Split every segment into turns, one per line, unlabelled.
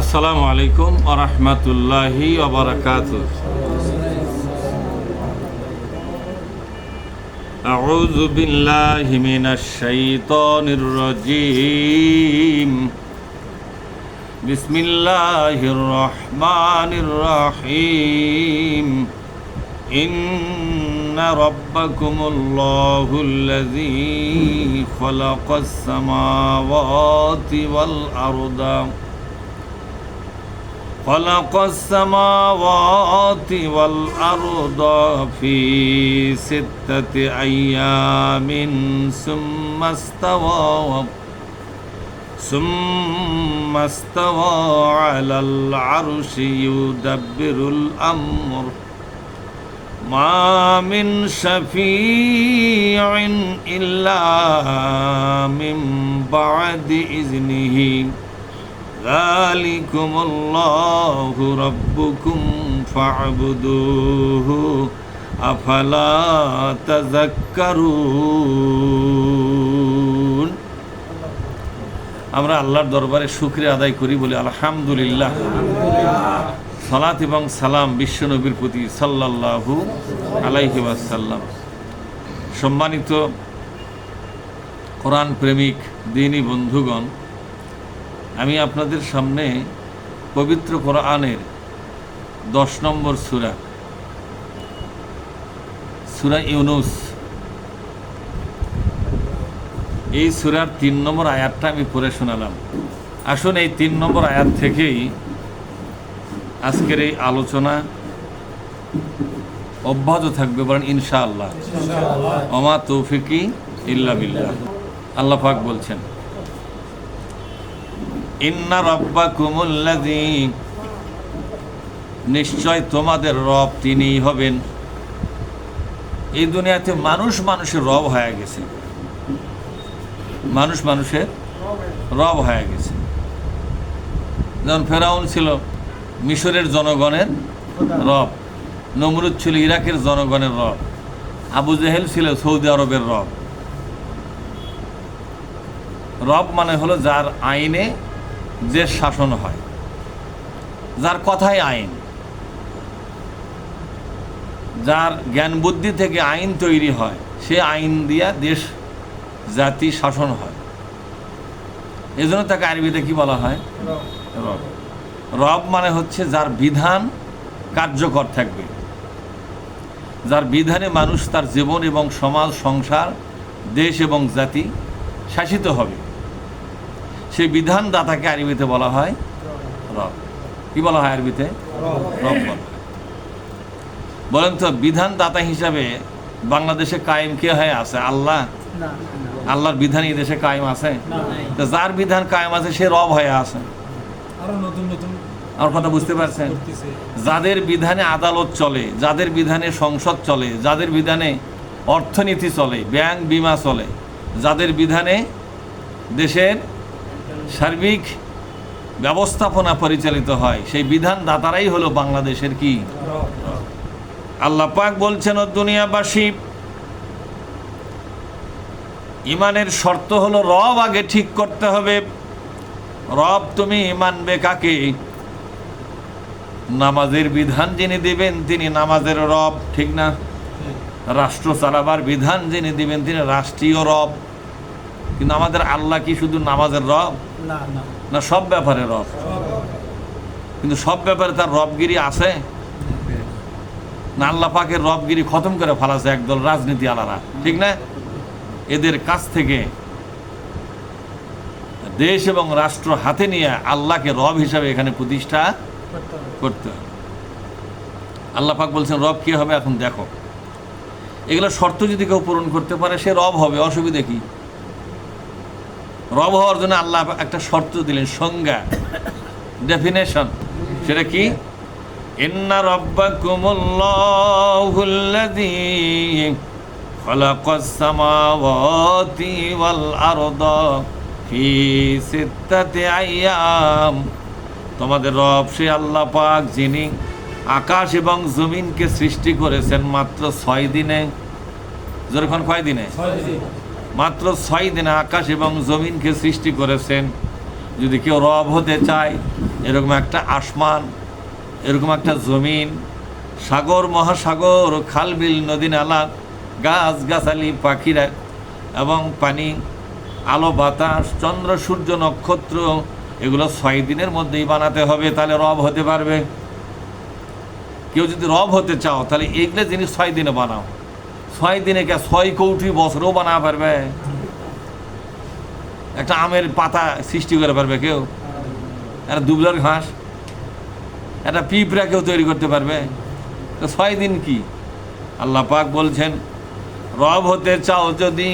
আসসালামু আলাইকুম ওয়া রাহমাতুল্লাহি ওয়া বারাকাতুহু। আউযু বিল্লাহি মিনাশ শাইতানির রাজীম। বিসমিল্লাহির রাহমানির রাহিম। ইন্না রাব্বাকুমুল্লাহুল্লাযী খালাকাস সামাওয়াতি ওয়াল আরদা خلق السماوات والأرض في 6 أيام ثم استوى على العرش يدبر الأمر ما من شفيع إلا من بعد إذنه ذلكم الله ربكم فاعبدوه أفلا تذكرون। আমরা আল্লাহর দরবারে শুকরিয়া আদায় করি বলি আলহামদুলিল্লাহ। সালাত এবং সালাম বিশ্বনবীর প্রতি সাল্লাল্লাহু আলাইহি ওয়াসাল্লাম। সম্মানিত কোরআন প্রেমিক দ্বীনী বন্ধুগণ, আমি আপনাদের সামনে পবিত্র কোরআনের 10 নম্বর সূরা ইউনুস, এই সূরার 3 নম্বর আয়াতটা আমি পড়ে শোনালাম। আসুন এই 3 নম্বর আয়াত থেকেই আজকের এই আলোচনা অব্যাহত থাকবে, বলেন ইনশাআল্লাহ। ওমা তৌফিকি ইল্লা বিল্লাহ। আল্লাহ পাক বলছেন, ইন্না রাব্বাকুমুল্লাযী, নিশ্চয় তোমাদের রব তিনিই হবেন। এই দুনিয়াতে মানুষ মানুষের রব হয়ে গেছে, মানুষ মানুষের রব হয়ে গেছে। যেমন ফেরাউন ছিল মিশরের জনগণের রব, নমরুদ ছিল ইরাকের জনগণের রব, আবু জেহেল ছিল সৌদি আরবের রব। রব মানে হলো যার আইনে দেশ শাসন হয়, যার কথাই আইন, যার জ্ঞান বুদ্ধি থেকে আইন তৈরি হয়, সে আইন দিয়া দেশ জাতি শাসন হয়। এই জন্য তাকে আরবিতে কি বলা হয়? রব। রব মানে হচ্ছে যার বিধান কার্যকর থাকবে, যার বিধানে মানুষ তার জীবন এবং সমাজ, সংসার, দেশ এবং জাতি শাসিত হবে, সেই বিধানদাতাকে আরবিতে বলা হয় রব। কি বলা হয় আরবিতে? রব বলা হয়। বলেন তো, বিধানদাতা হিসাবে বাংলাদেশে কায়েম কে হয়ে আছে? আল্লাহ। আল্লাহর বিধান এই দেশে কায়েম আছে? তো যার বিধান কায়েম আছে সে রব হয়ে আছে। আমার কথা বুঝতে পারছেন? যাদের বিধানে আদালত চলে, যাদের বিধানে সংসদ চলে, যাদের বিধানে অর্থনীতি চলে, ব্যাংক বিমা চলে, যাদের বিধানে দেশের সার্বিক ব্যবস্থাপনা পরিচালিত হয়, সেই বিধানদাতারাই হলো বাংলাদেশের কি? আল্লাহ পাক বলছেন, ও দুনিয়াবাসী, ইমানের শর্ত হলো রব আগে ঠিক করতে হবে। রব তুমি মানবে কাকে? নামাজের বিধান যিনি দিবেন তিনি নামাজের রব, ঠিক না? রাষ্ট্র চালাবার বিধান যিনি দিবেন তিনি রাষ্ট্রীয় রব। কিন্তু আমাদের আল্লাহ কি শুধু নামাজের রব? না, সব ব্যাপারে রব। কিন্তু সব ব্যাপারে তার রবগিরি আছে না? আল্লাহ পাকের রবগিরি খতম করে ফেলাছে একদল রাজনীতি আলারা, ঠিক না? এদের কাছ থেকে দেশ এবং রাষ্ট্র হাতে নিয়ে আল্লাহকে রব হিসাবে এখানে প্রতিষ্ঠা করতে হবে। আল্লাহ পাক বলছেন রব কি হবে? এখন দেখো, এগুলো শর্ত যদি কেউ পূরণ করতে পারে সে রব হবে, অসুবিধা কি? রব হওয়ার জন্য আল্লাহ একটা শর্ত দিলেন, সংজ্ঞা, ডেফিনেশন। সেটা কি? ইন্না রাব্বাকুমুল্লাহুল্লাযী খালাকাস সামাওয়াতি ওয়াল আরদা ফি 6 আইয়াম। তোমাদের রব সে আল্লাহ পাক যিনি আকাশ এবং জমিনকে সৃষ্টি করেছেন মাত্র 6 দিনে। যখন কয় দিনে? মাত্র 6 দিনে আকাশ এবং জমিনকে সৃষ্টি করেছেন। যদি কেউ রব হতে চায়, এরকম একটা আসমান, এরকম একটা জমিন, সাগর মহাসাগর, খালবিল নদী নালা, গাছ গাছালি, পাখিরা এবং পানি, আলো বাতাস, চন্দ্র সূর্য নক্ষত্র, এগুলো 6 দিনের মধ্যেই বানাতে হবে, তাহলে রব হতে পারবে। কেউ যদি রব হতে চাও তাহলে এইগুলো জিনিস 6 দিনে বানাও। 6 দিনে কে 6 কোটি বছরও বানাতে পারবে? একটা আমের পাতা সৃষ্টি করে পারবে কেউ? একটা দুবলার ঘাস, একটা পিঁপড়া কেউ তৈরি করতে পারবে? তো 6 দিন কি? আল্লাহ পাক বলছেন, রব হতে চাও যদি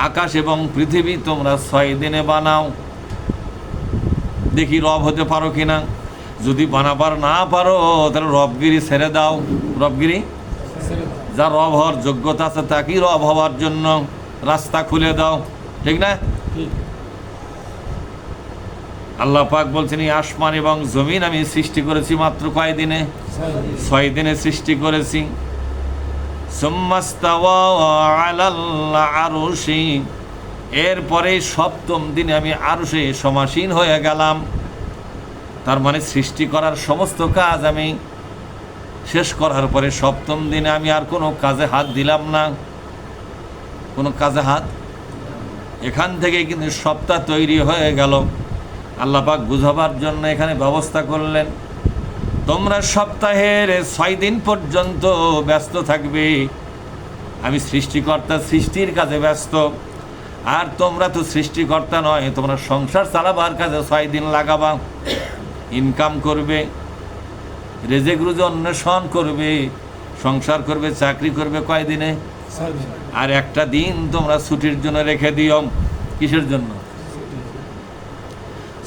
আকাশ এবং পৃথিবী তোমরা 6 দিনে বানাও। দেখি রব হতে পারো কিনা। যদি বানাবার না পারো তাহলে রবগিরি ছেড়ে দাও। রবগিরি, যা রব হওয়ার যোগ্যতা আছে তাকেই রব হওয়ার জন্য রাস্তা খুলে দাও, ঠিক না? আল্লাহ পাক বলছেন, এই আসমান এবং জমিন আমি সৃষ্টি করেছি মাত্র কয় দিনে? 6 দিনে সৃষ্টি করেছি। সুম্মাস্তাওয়া আলাল আরশি, এরপরে 7ম দিনে আমি আরশে সমাসীন হয়ে গেলাম। তার মানে সৃষ্টি করার সমস্ত কাজ আমি শেষ করার পরে 7ম দিনে আমি আর কোনো কাজে হাত দিলাম না। কোনো কাজে হাত, এখান থেকে কিন্তু সপ্তাহ তৈরি হয়ে গেল। আল্লাহ পাক বুঝাবার জন্য এখানে ব্যবস্থা করলেন, তোমরা সপ্তাহের 6 দিন পর্যন্ত ব্যস্ত থাকবে। আমি সৃষ্টিকর্তা, সৃষ্টির কাজে ব্যস্ত। আর তোমরা তো সৃষ্টিকর্তা নয়, তোমরা সংসার চালাবার কাজে 6 দিন লাগাবা। ইনকাম করবে, রেজেক রুজি অন্বেষণ করবে, সংসার করবে, চাকরি করবে কয় দিনে? আর একটা দিন তোমরা ছুটির জন্য রেখে দিও। কিসের জন্য?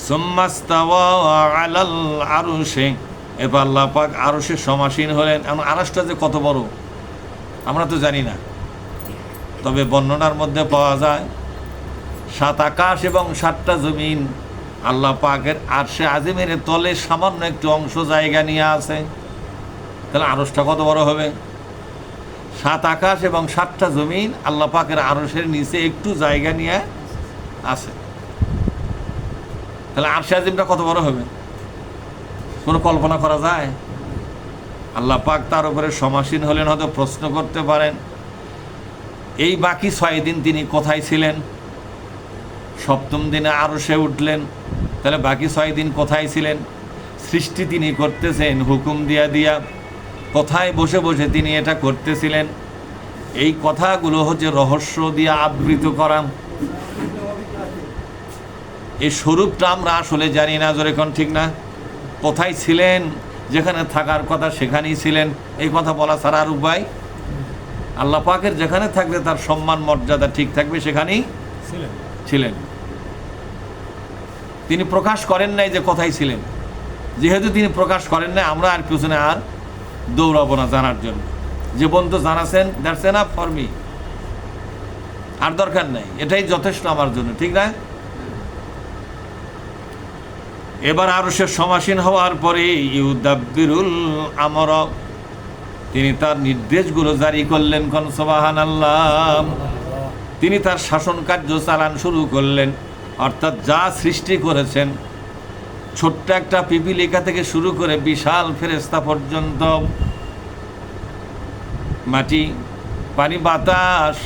সুম্মাস্তাওয়া আলাল আরশি, এরপর আল্লাহ পাক আরশে সমাসীন হলেন। এখন আরশটা যে কত বড় আমরা তো জানি না, তবে বর্ণনার মধ্যে পাওয়া যায় 7 আকাশ এবং 7টা জমিন আল্লাহ পাকের আরশে আজিমের তলে সামান্য একটু অংশ জায়গা নিয়ে আছে। তাহলে আরশটা কত বড় হবে? 7 আকাশ এবং 7টা জমিন আল্লাহ পাকের আরশের নিচে একটু জায়গা নিয়ে আছে। তাহলে আরশে আজিমটা কত বড় হবে? কোনো কল্পনা করা যায়? আল্লাহ পাক তার উপরে সমাসীন হলেন। হয়তো প্রশ্ন করতে পারেন, এই বাকি 6 দিন তিনি কোথায় ছিলেন? 7ম দিনে আরশে উঠলেন, তাহলে বাকি 6 দিন কোথায় ছিলেন? সৃষ্টি তিনি করতেছেন হুকুম দিয়া দিয়া, কোথায় বসে বসে তিনি এটা করতেছিলেন? এই কথাগুলো হচ্ছে রহস্য দিয়ে আবৃত করা। এই স্বরূপটা আমরা আসলে জানি না, যেরকম ঠিক না? কোথায় ছিলেন? যেখানে থাকার কথা সেখানেই ছিলেন, এই কথা বলা ছাড়া আর উপায়? আল্লাহ পাকের যেখানে থাকলে তার সম্মান মর্যাদা ঠিক থাকবে সেখানেই ছিলেন। তিনি প্রকাশ করেন নাই যে কোথায় ছিলেন। যেহেতু তিনি প্রকাশ করেন নাই, আমরা আর পিছনে আর দৌড়াবো না জানার জন্য। যে পর্যন্ত জানাছেন, দ্যাটস এনাফ ফর মি, আর দরকার নাই, এটাই যথেষ্ট আমার জন্য, ঠিক না? এবার আরশে সমাসীন হওয়ার পরে ইউদাব্বিরুল আমর, তিনি তার নির্দেশগুলো জারি করলেন। কোন সুবহানাল্লাহ। তিনি তার শাসন কার্য চালান শুরু করলেন। অর্থাৎ যা সৃষ্টি করেছেন, ছোট্ট একটা পিপিলিকা থেকে শুরু করে বিশাল ফেরেশতা পর্যন্ত, মাটি, পানি, বাতাস,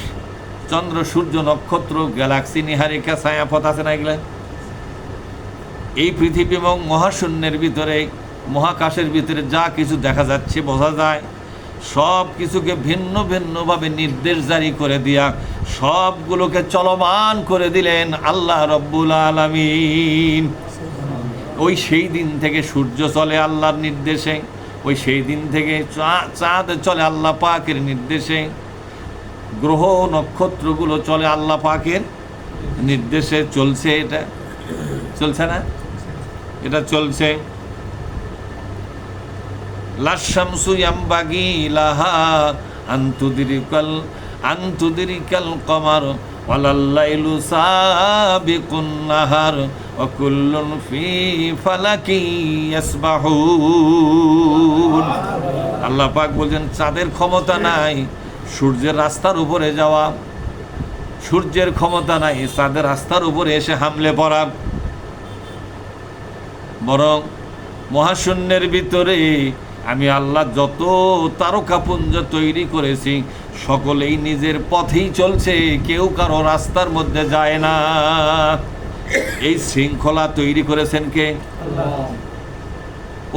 চন্দ্র সূর্য নক্ষত্র, গ্যালাক্সি, নিহারিকা, ছায়াপথ আছে না এগুলো? এই পৃথিবী এবং মহাশূন্যের ভিতরে, মহাকাশের ভিতরে যা কিছু দেখা যাচ্ছে, বোঝা যায়, সব কিছুকে ভিন্ন ভিন্নভাবে নির্দেশ জারি করে দিয়া সবগুলোকে চলমান করে দিলেন আল্লাহ রব্বুল আলামিন। ওই সেই দিন থেকে সূর্য চলে আল্লাহর নির্দেশে, ওই সেই দিন থেকে চাঁদ চলে আল্লাহ পাকের নির্দেশে, গ্রহ নক্ষত্রগুলো চলে আল্লাহ পাকের নির্দেশে। চলছে, এটা চলছে না? এটা চলছে। লাশামসু ইয়ামবাগি লাহা আনতুদরিকাল কমার ওয়ালাল্লাইলু সাবিকুন নাহার ওয়া কুল্লুন ফি ফালাকি ইয়াসবাহুন। আল্লাহ পাক বলেন, চাঁদের ক্ষমতা নাই সূর্যের রাস্তার উপরে যাওয়া, সূর্যের ক্ষমতা নাই চাঁদের রাস্তার উপরে এসে হামলে পড়া। বরং মহাশূন্যের ভিতরে আমি আল্লাহ যত তারকাপুঞ্জ তৈরি করেছি সকলেই নিজের পথেই চলছে, কেউ কারো রাস্তার মধ্যে যায় না। এই শৃঙ্খলা তৈরি করেছেন কে?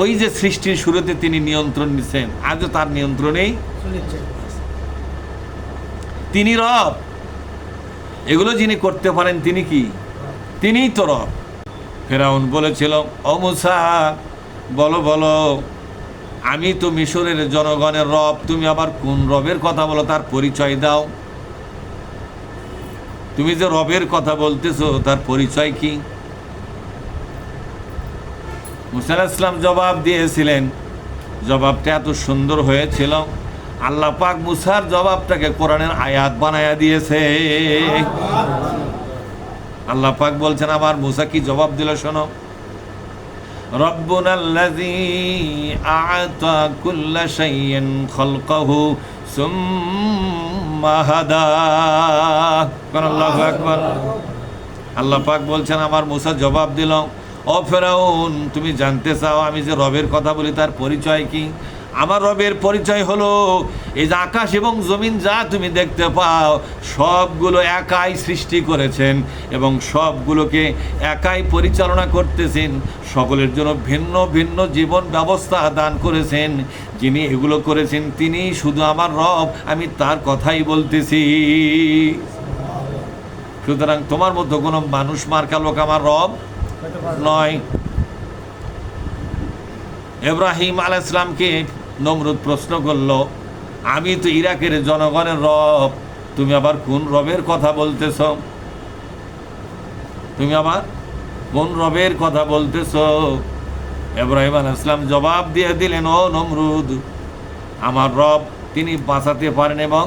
ওই যে সৃষ্টির শুরুতে তিনি নিয়ন্ত্রণ নিচ্ছেন, আজও তার নিয়ন্ত্রণেই তিনি রব। এগুলো যিনি করতে পারেন তিনি কি? তিনিই তো রব। ফেরাউন বলেছিল, ও মুসা বলো বলো, আমি তো মিশরের জনগণের রব, তুমি আবার কোন রবের কথা বলো, তার পরিচয় দাও। তুমি যে রবের কথা বলতেছো তার পরিচয় কি? মুসা আলাইহিস সালাম জবাব দিয়েছিলেন, জবাবটা এত সুন্দর হয়েছিল, আল্লাহ পাক মুসার জবাবটাকে কোরআনের আয়াত বানায়া দিয়েছে। আল্লাহ পাক বলছেন, আমার মুসা কি জবাব দিল শোনো, রব্বুনাল্লাযী আ'তা কুল্লা শাইইন খালকাহু সুম্মা হাদা। আল্লাহু আকবার। আল্লাহ পাক বলছেন, আমার মুসা জবাব দিল, ও ফেরাউন, তুমি জানতে চাও আমি যে রবের কথা বলি তার পরিচয় কি? আমার রবের পরিচয় হলো এই যে আকাশ এবং জমিন যা তুমি দেখতে পাও সবগুলো একাই সৃষ্টি করেছেন এবং সবগুলোকে একাই পরিচালনা করতেছেন, সকলের জন্য ভিন্ন ভিন্ন জীবন ব্যবস্থা দান করেছেন। যিনি এগুলো করেছেন তিনি শুধু আমার রব, আমি তার কথাই বলতেছি। সুতরাং তোমার মতো কোনো মানুষ মার্কা লোক আমার রব নয়। ইব্রাহিম আলাইহিস সালামকে নমরুদ প্রশ্ন করলো, আমি তো ইরাকের জনগণের রব, তুমি আবার কোন রবের কথা বলতেছ? তুমি আবার কোন রবের কথা বলতেছ? ইব্রাহিম আলাইহিস সালাম জবাব দিয়ে দিলেন, ও নমরুদ, আমার রব তিনি বাঁচাতে পারেন এবং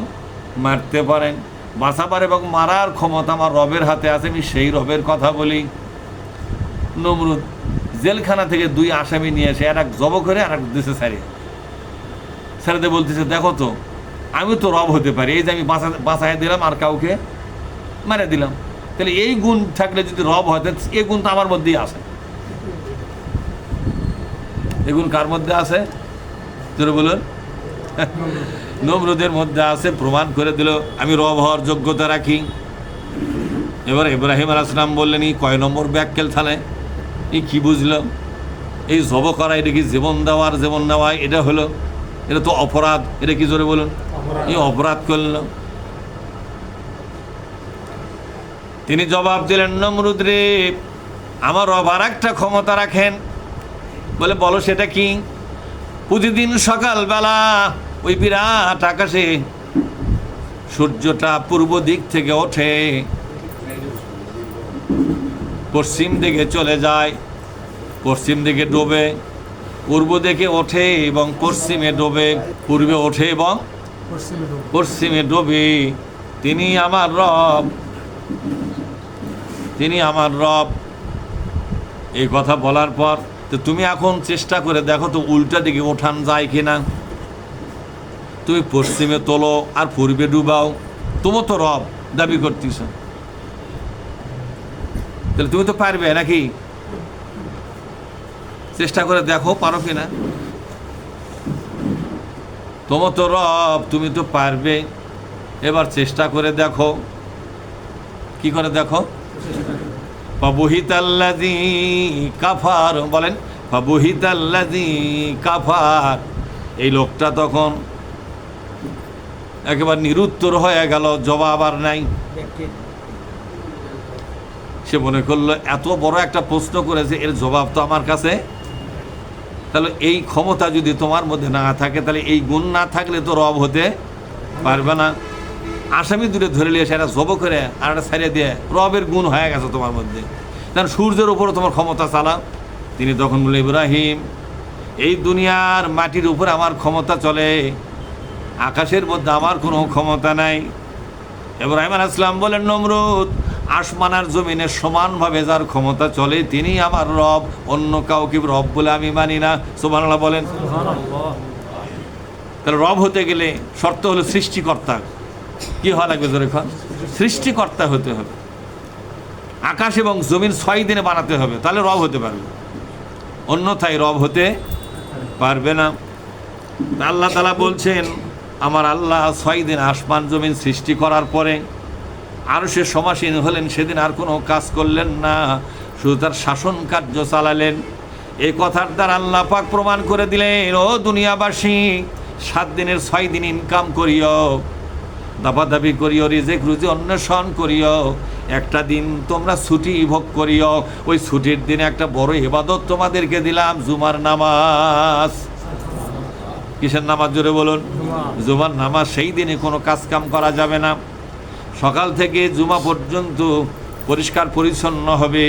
মারতে পারেন, বাঁচাবার এবং মারার ক্ষমতা আমার রবের হাতে আছে, আমি সেই রবের কথা বলি। নমরুদ জেলখানা থেকে 2 আসামি নিয়ে এসে এক জব করে আর এক দেশে ছাড়িয়ে বলতেছে, দেখো তো আমি তো রব হতে পারি, এই যে আমি বাঁচাই দিলাম আর কাউকে মারে দিলাম, তাহলে এই গুণ থাকলে যদি রব হয় এই গুণ তো আমার মধ্যেই আছে। এই গুণ কার মধ্যে আছে? তোর বলুন। নমরুদের মধ্যে আছে, প্রমাণ করে দিল আমি রব হওয়ার যোগ্যতা রাখি। এবার ইব্রাহিম আলাইহিস সালাম বললেন, এই কয় নম্বর ব্যাককেল থালে? এই কি বুঝলো? এই জব করা এটা কি জীবন দেওয়ার জীবন নেওয়া? এটা হলো, এটা তো অপরাধ। এটা কি জোরে বলুন? এই অপরাধ করল। তিনি জবাব দিলেন, নমরুদ রে, আমার রব আর একটা ক্ষমতা রাখেন। বলে, বলো সেটা কি? প্রতিদিন সকালবেলা ওই বিরাট আকাশে সূর্যটা পূর্ব দিক থেকে ওঠে, পশ্চিম দিকে চলে যায়, পশ্চিম দিকে ডোবে, পূর্ব দিকে ওঠে এবং পশ্চিমে ডোবে, পূর্বে ওঠে এবং পশ্চিমে ডোবে। তিনি আমার রব, তিনি আমার রব। এই কথা বলার পর তো তুমি এখন চেষ্টা করে দেখো তো উল্টা দিকে ওঠান যায় কিনা। তুমি পশ্চিমে তোলো আর পূর্বে ডুবাও, তুমি তো রব দাবি করতেছ, তাহলে তুমি তো পারবে নাকি? চেষ্টা করে দেখো পারো কিনা। তোমার তো রব, তুমি তো পারবে, এবার চেষ্টা করে দেখো। কি করে দেখো? ফাবুহিতাল্লাযী কাফার, বলেন ফাবুহিতাল্লাযী কাফার। এই লোকটা তখন একেবারে নিরুত্তর হয়ে গেল, জবাব আর নাই। সে মনে করলো এত বড় একটা প্রশ্ন করেছে, এর জবাব তো আমার কাছে, তাহলে এই ক্ষমতা যদি তোমার মধ্যে না থাকে, তাহলে এই গুণ না থাকলে তো রব হতে পারবে না। আসামি দূরে ধরে নিয়ে সেটা জব করে আর একটা ছাড়িয়ে দিয়ে রবের গুণ হয়ে গেছে তোমার মধ্যে, কারণ সূর্যের উপরও তোমার ক্ষমতা চালাও। তিনি তখন বললেন, ইব্রাহিম, এই দুনিয়ার মাটির উপর আমার ক্ষমতা চলে, আকাশের মধ্যে আমার কোনো ক্ষমতা নাই। ইব্রাহিম আলাইহিস সালাম বলেন, নমরুদ, আসমান আর জমিনে সমানভাবে যার ক্ষমতা চলে তিনি আমার রব, অন্য কাউকে রব বলে আমি মানি না। সুবহানাল্লাহ বলেন। তাহলে রব হতে গেলে শর্ত হলো সৃষ্টিকর্তা। কি হওয়া লাগবে জোরে খান? সৃষ্টিকর্তা হতে হবে। আকাশ এবং জমিন 6 দিনে বানাতে হবে, তাহলে রব হতে পারবে। অন্যথায় রব হতে পারবে না। আল্লাহ তাআলা বলছেন, আমার আল্লাহ 6 দিন আসমান জমিন সৃষ্টি করার পরে আরশে সমাসীন হলেন, সেদিন আর কোনো কাজ করলেন না, শুধু তার শাসন কার্য চালালেন। এই কথার দ্বারা আল্লাহ পাক প্রমাণ করে দিলেন, ও দুনিয়াবাসী, 7 দিনের 6 দিন ইনকাম করিও, দাপাদাপি করিও, রিজিক রুজি অন্বেষণ করিও, একটা দিন তোমরা ছুটি ভোগ করিও। ওই ছুটির দিনে একটা বড় ইবাদত তোমাদেরকে দিলাম, জুমার নামাজ। কিসের নামাজ জোরে বলুন? জুমার নামাজ। সেই দিনে কোনো কাজ কাম করা যাবে না, সকাল থেকে জুমা পর্যন্ত পরিষ্কার পরিচ্ছন্ন হবে,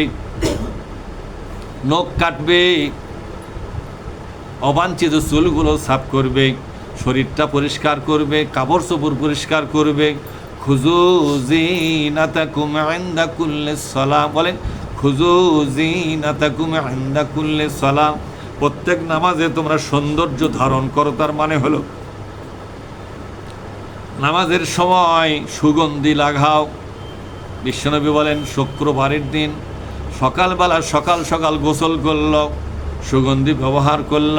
নখ কাটবে, অবাঞ্ছিত চুলগুলো সাফ করবে, শরীরটা পরিষ্কার করবে, কাপড় চোপড় পরিষ্কার করবে। খুযু যিনাতাকুম ইনদা কুল্লি সালাহ, বলেন খুযু যিনাতাকুম ইনদা কুল্লি সালাহ। প্রত্যেক নামাজে তোমরা সৌন্দর্য ধারণ করো। তার মানে হলো নামাজের সময় সুগন্ধি লাগাও। বিশ্বনবী বলেন, শুক্রবারের দিন সকালবেলা সকাল সকাল গোসল করল, সুগন্ধি ব্যবহার করল,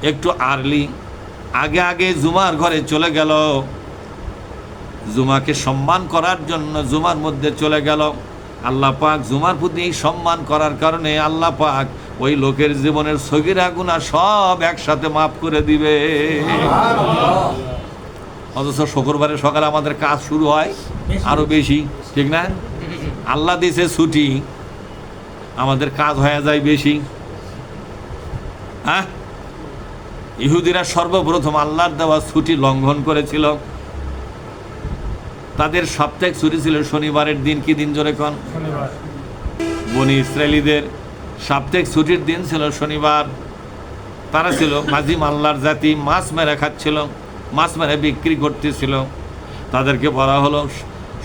একটু আর্লি আগে আগে জুমার ঘরে চলে গেল, জুমাকে সম্মান করার জন্য জুমার মধ্যে চলে গেল। আল্লাহ পাক জুমার প্রতি সম্মান করার কারণে আল্লাহ পাক ওই লোকের জীবনের সগীরা গুনাহ সব একসাথে মাফ করে দিবে। অথচ শুক্রবারে সকালে আমাদের কাজ শুরু হয় আরো বেশি, ঠিক না? আল্লাহ দিয়েছে ছুটি, আমাদের কাজ হয়ে যায় বেশি। হ্যাঁ, ইহুদিরা সর্বপ্রথম আল্লাহর দেওয়া ছুটি লঙ্ঘন করেছিল। তাদের সাপ্তাহিক ছুটি ছিল শনিবারের দিন। কি দিন জোরে কোন? বনি ইসরায়েলীদের সাপ্তাহিক ছুটির দিন ছিল শনিবার। তারা ছিল মাঝিম আল্লাহর জাতি, মাছ মেরে খাচ্ছিল, মাছ মেরে বিক্রি করতেছিল। তাদেরকে বলা হলো,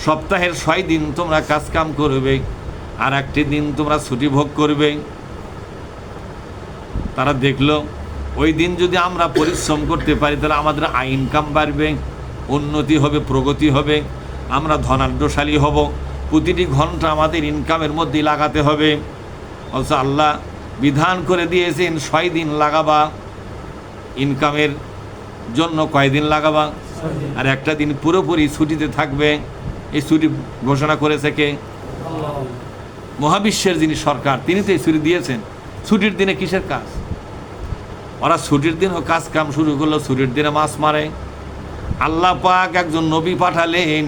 সপ্তাহের 6 দিন তোমরা কাজ কাম করবে, আর একটি দিন তোমরা ছুটি ভোগ করবে। তারা দেখলো ওই দিন যদি আমরা পরিশ্রম করতে পারি তাহলে আমাদের ইনকাম বাড়বে, উন্নতি হবে, প্রগতি হবে, আমরা ধনাঢ্যশালী হব। প্রতিটি ঘন্টা আমাদের ইনকামের মধ্যে লাগাতে হবে। অথচ আল্লাহ বিধান করে দিয়েছেন 6 দিন লাগাবা ইনকামের জন্য। কয়দিন লাগাবা? আর একটা দিন পুরোপুরি ছুটিতে থাকবে। এই ছুটি ঘোষণা করেছে কে? মহাবিশ্বের যিনি সরকার, তিনি তো এই ছুটি দিয়েছেন। ছুটির দিনে কিসের কাজ? ওরা ছুটির দিনও কাজ কাম শুরু করলো, ছুটির দিনে মাছ মারে। আল্লাহ পাক একজন নবী পাঠালেন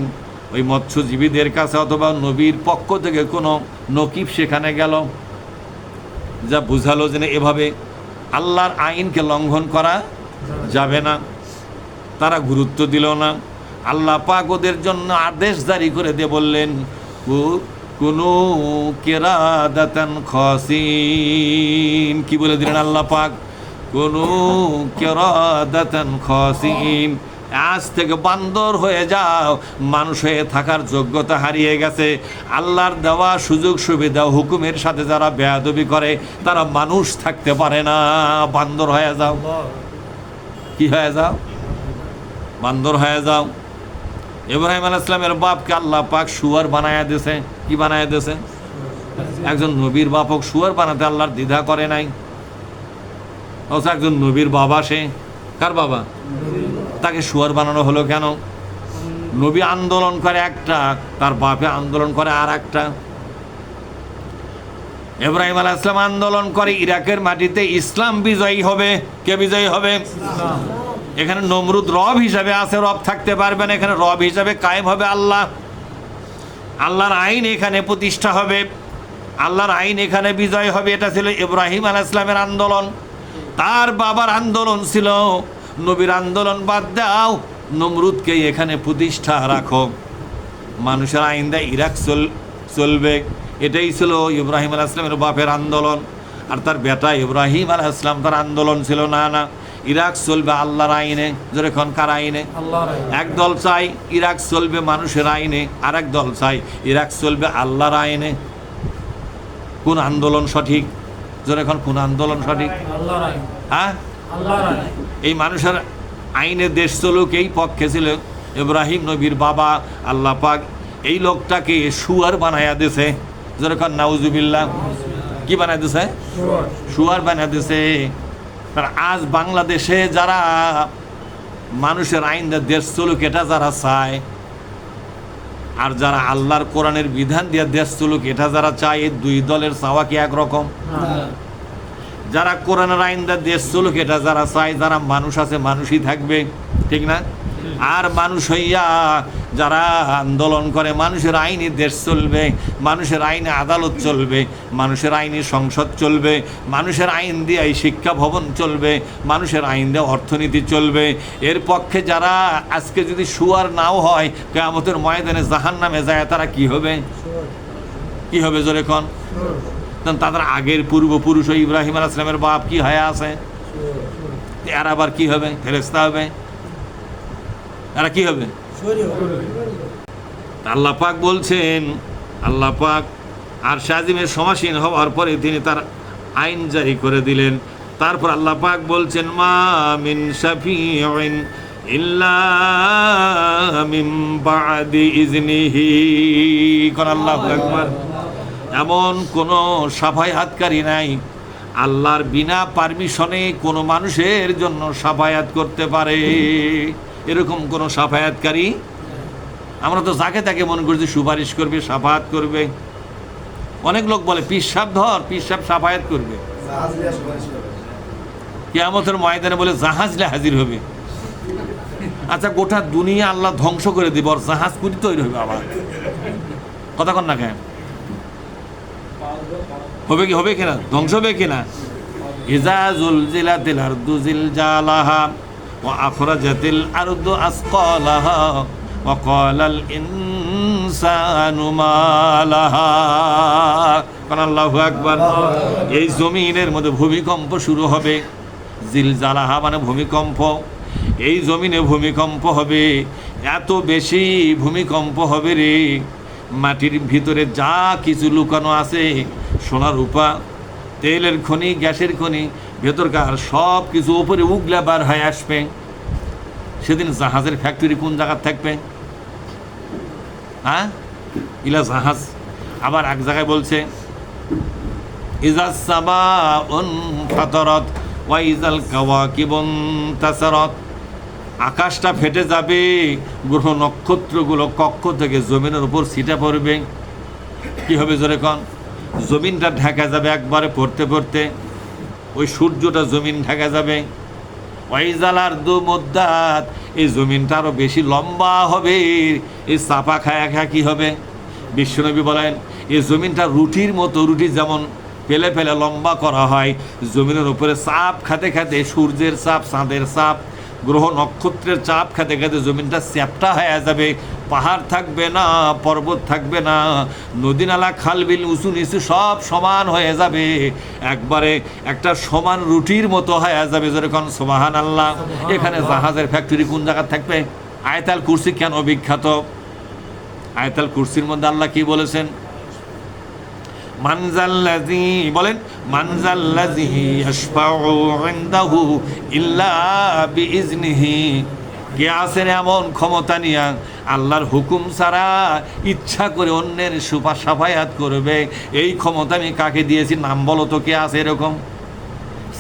ওই মৎস্যজীবীদের কাছে, অথবা নবীর পক্ষ থেকে কোনো নকিব সেখানে গেল, যা বুঝালো যে এভাবে আল্লাহর আইনকে লঙ্ঘন করা যাবে না। তারা গুরুত্ব দিল না। আল্লাহ পাক ওদের জন্য আদেশ জারি করে দিয়ে বললেন, কুনু কিরাদাতান খাসিন। কি বলে দিলেন আল্লাহ পাক? কুনু কিরাদাতান খাসিন, আজ থেকে বান্দর হয়ে যাও। মানুষ হয়ে থাকার যোগ্যতা হারিয়ে গেছে। আল্লাহর দেওয়া সুযোগ সুবিধা হুকুমের সাথে যারা বেয়াদবি করে তারা মানুষ থাকতে পারে না, বান্দর হয়ে যাও। কি হয়ে যাও? বান্দর হয়ে যাও। ইব্রাহিম আলাইহিস সালামের বাপকে আল্লাহ পাক শুয়ার বানায়া দিয়েছে। কি বানায়া দিয়েছে? একজন নবীর বাপক শুয়ার বানাতে আল্লাহর দ্বিধা করে নাই। অথচ একজন নবীর বাবা, সে কার বাবা? তাকে শুয়ার বানানো হলো কেন? নবী আন্দোলন করে একটা, তার বাপে আন্দোলন করে আর একটা। ইব্রাহিম আলাইহিস সালাম আন্দোলন করে ইরাকের মাটিতে ইসলাম বিজয়ী হবে। কে বিজয়ী হবে? এখানে নমরুদ রব হিসাবে আছে, রব থাকতে পারবে না। এখানে রব হিসাবে কায়েম হবে আল্লাহ। আল্লাহর আইন এখানে প্রতিষ্ঠা হবে, আল্লাহর আইন এখানে বিজয় হবে। এটা ছিল ইব্রাহিম আলাইহিস সালামের আন্দোলন। তার বাবার আন্দোলন ছিল, নবীর আন্দোলন বাদ দাও, নমরুদকে এখানে প্রতিষ্ঠা রাখো, মানুষের আইন দেয় ইরাক চলবে। এটাই ছিল ইব্রাহিম আলাইহিস সালামের বাপের আন্দোলন। আর তার বেটা ইব্রাহিম আলাইহিস সালাম, তার আন্দোলন ছিল না না, ইরাক চলবে আল্লাহর আইনে। যেরকম কার আইনে? এক দল চাই ইরাক চলবে মানুষের আইনে, আর এক দল চাই ইরাক চলবে আল্লাহর আইনে। কোন আন্দোলন সঠিক? যেরকম কোন আন্দোলন সঠিক? হ্যাঁ, এই মানুষের আইনে দেশ চলুক, এই পক্ষে ছিল ইব্রাহিম নবীর বাবা। আল্লাহ পাক এই লোকটাকে শুয়ার বানায়া দিয়েছে। যেরকম নাউজুবিল্লাহ। কি বানাই দিছে? শুয়ার বানাই দিছে। আজ বাংলাদেশে যারা মানুষের আইন দেশ চলুক এটা যারা চায়, আর যারা আল্লাহর কোরআনের বিধান দিয়ে দেশ চলুক এটা যারা চায়, এই দুই দলের চাওয়া কি একরকম? যারা কোরআনের আইন দিয়ে দেশ চলুক এটা যারা চায়, যারা মানুষ আছে মানুষই থাকবে, ঠিক না? আর মানুষ হইয়া যারা আন্দোলন করে মানুষের আইনে দেশ চলবে, মানুষের আইনে আদালত চলবে, মানুষের আইনে সংসদ চলবে, মানুষের আইন দিয়ে শিক্ষা ভবন চলবে, মানুষের আইন দিয়ে অর্থনীতি চলবে, এর পক্ষে যারা আজকে যদি শুয়ার নাও হয় কিয়ামতের ময়দানে জাহান্নামে যায়, তারা কি হবে? কি হবে জোরে কোন? তাদের আগের পূর্বপুরুষ ইব্রাহিম আলাইহিস সালামের বাপ কি হয়ে আছে, এরা আবার কি হবে? ফেরেশতা হবে। এরা কি হবে? আল্লাহ পাক বলছেন, আল্লাহ পাক আর শাজিমের সমাসীন হওয়ার পরে তিনি তার আইন জারি করে দিলেন। তারপর আল্লাহ পাক বলছেন, মা মিন শাফিঈন ইল্লা মিন বাদি ইজনিহি। কোন আল্লাহু আকবার। এমন কোন সাফায়াতকারী নাই আল্লাহর বিনা পারমিশনে কোনো মানুষের জন্য সাফায়াত করতে পারে, এরকম কোন সাফায়াতকারী। আমরা তো যাকে তাকে মনে করছি সুপারিশ করবে, সাফায়াত করবে। অনেক লোক বলে পীর সাহেব ধর, পীর সাহেব সাফায়াত করবে। কিয়ামতের ময়দানে বলে জাহাজলে হাজির হবে। আচ্ছা, গোটা দুনিয়া আল্লাহ ধ্বংস করে দিব, আর জাহাজ কুড়ি তৈরি হবে আবার। কথা কন না কেন? হবে কি? হবে কিনা? ধ্বংস হবে কিনা? ইজা জুলজিলাতিল আরদু জিলজালাহা ওয়া আখরাজাতিল আরদু আসকালাহা ওয়া ক্বালাল ইনসানু মা লাহা। কারণ আল্লাহু আকবার। এই জমিনের মধ্যে ভূমিকম্প শুরু হবে। জিলজালাহা মানে ভূমিকম্প। এই জমিনে ভূমিকম্প হবে, এত বেশি ভূমিকম্প হবে রে, মাটির ভিতরে যা কিছু লুকানো আছে, সোনা রূপা, তেলের খনি, গ্যাসের খনি, ভেতরকার সব কিছু উপরে উগলা বার হয়ে আসবে। সেদিন জাহাজের ফ্যাক্টরি কোন জায়গায় থাকবে? হ্যাঁ, ইলা জাহাজ। আবার এক জায়গায় বলছে, ইজাস সামাউন ফাতারাত ওয়া ইজাল কাওয়াকিবুন তাসারাত। আকাশটা ফেটে যাবে, গ্রহ নক্ষত্রগুলো কক্ষ থেকে জমিনের উপর ছিটে পড়বে। কি হবে জোরে কন? জমিনটা ঢাকা যাবে একবারে পড়তে পড়তে, ওই সূর্যটা জমিন ঢাকা যাবে। ওয়াইজাল আরদু মুদ্দাত, এই জমিনটা আরো বেশি লম্বা হবে, এই চাপা খায়া খায়া কি হবে? বিশ্বনবী বলেন, এই জমিনটা রুটির মতো, রুটি যেমন পেলে পেলে লম্বা করা হয়, জমিনের উপরে চাপ খাতে খাতে, সূর্যের চাপ, চাঁদের চাপ, গ্রহ নক্ষত্রের চাপ খেতে খেতে জমিনটা চ্যাপ্টা হয়ে যাবে। পাহাড় থাকবে না, পর্বত থাকবে না, নদী নালা খাল বিল উঁচু নিচু সব সমান হয়ে যাবে, একবারে একটা সমান রুটির মতো হয়ে যাবে। যেরকম সুবহানাল্লাহ। এখানে জাহাজের ফ্যাক্টরি কোন জায়গায় থাকবে? আয়াতুল কুরসি কেন বিখ্যাত? আয়াতুল কুরসির মধ্যে আল্লাহ কি বলেছেন? মানজাল্লাযী, বলেন, মানজাল্লাযী ইয়াশফাউ ইনদাহু ইল্লা বিইজনিহি। কে আছেন এমন ক্ষমতা নিয়া আল্লাহর হুকুম ছাড়া ইচ্ছা করে অন্যের সাফায়াত করবে? এই ক্ষমতা আমি কাকে দিয়েছি? নাম বলো তো, কে আছে এরকম?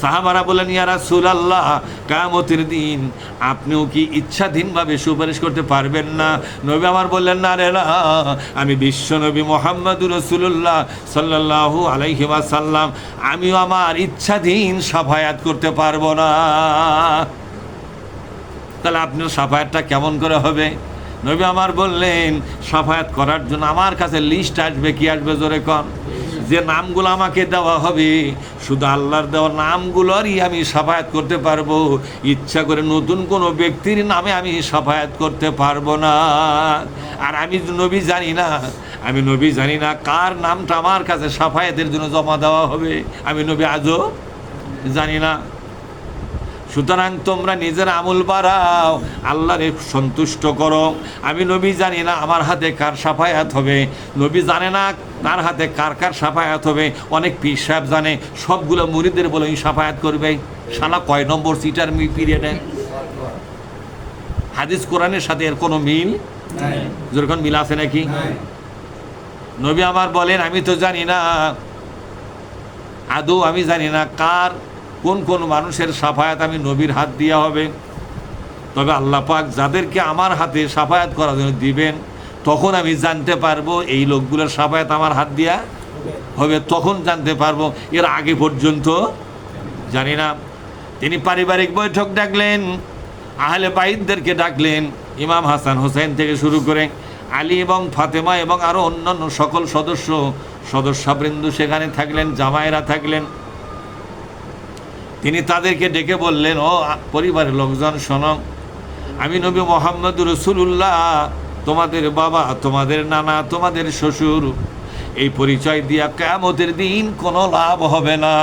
সাহাবারা বলেন, ইয়া রাসূলুল্লাহ, কিয়ামতের দিন আপনিও কি ইচ্ছাধীনভাবে সুপারিশ করতে পারবেন না? নবী আমার বললেন, না রে না, আমি বিশ্ব নবী মুহাম্মদুর রাসূলুল্লাহ সাল্লাল্লাহু আলাইহি ওয়াসাল্লাম, আমিও আমার ইচ্ছাধীন সাফায়াত করতে পারবো না। তাহলে আপনার সাফায়াতটা কেমন করে হবে? নবী আমার বললেন, সাফায়াত করার জন্য আমার কাছে লিস্ট আসবে। কি আসবে জোরে কন? যে নামগুলো আমাকে দেওয়া হবে, শুধু আল্লাহর দেওয়া নামগুলোরই আমি সাফায়াত করতে পারবো। ইচ্ছা করে নতুন কোনো ব্যক্তির নামে আমি সাফায়াত করতে পারবো না। আর আমি নবী জানি না, আমি নবী জানি না কার নামটা আমার কাছে সাফায়াতের জন্য জমা দেওয়া হবে। আমি নবী আজও জানি না। সুতরাং তোমরা নিজের আমল বাড়াও, আল্লাহরে সন্তুষ্ট করো। আমি নবী জানি না আমার হাতে কার সাফায়াত হবে, নবী জানে না তার হাতে কার কার সাফায়াত হবে। অনেক পীর সাহেব জানে, সবগুলো মুরিদদের বলে সাফায়াত করবে। শালা কয় নম্বর সিটার পিরিয়ডে? হাদিস কোরআনের সাথে এর কোনো মিল যেরকম মিল আছে নাকি? নবী আমার বলেন, আমি তো জানি না আদৌ আমি জানি না কার কোন কোন মানুষের সাফায়াত আমি নবীর হাত দিয়া হবে, তবে আল্লাহ পাক যাদেরকে আমার হাতে সাফায়াত করার জন্য দিবেন, তখন আমি জানতে পারবো এই লোকগুলোর সাফায়াত আমার হাত দিয়া হবে, তখন জানতে পারবো, এর আগে পর্যন্ত জানি না। তিনি পারিবারিক বৈঠক ডাকলেন, আহলে বাইতদেরকে ডাকলেন, ইমাম হাসান হোসেন থেকে শুরু করে আলী এবং ফাতেমা এবং আরও অন্যান্য সকল সদস্যবৃন্দ সেখানে থাকলেন, জামাইরা থাকলেন। তিনি তাদেরকে ডেকে বললেন, ও পরিবারের লোকজন শোনো, আমি নবী মুহাম্মদ রাসূলুল্লাহ, তোমাদের বাবা, তোমাদের নানা, তোমাদের শ্বশুর, এই পরিচয় দিয়া কিয়ামতের দিন কোনো লাভ হবে না।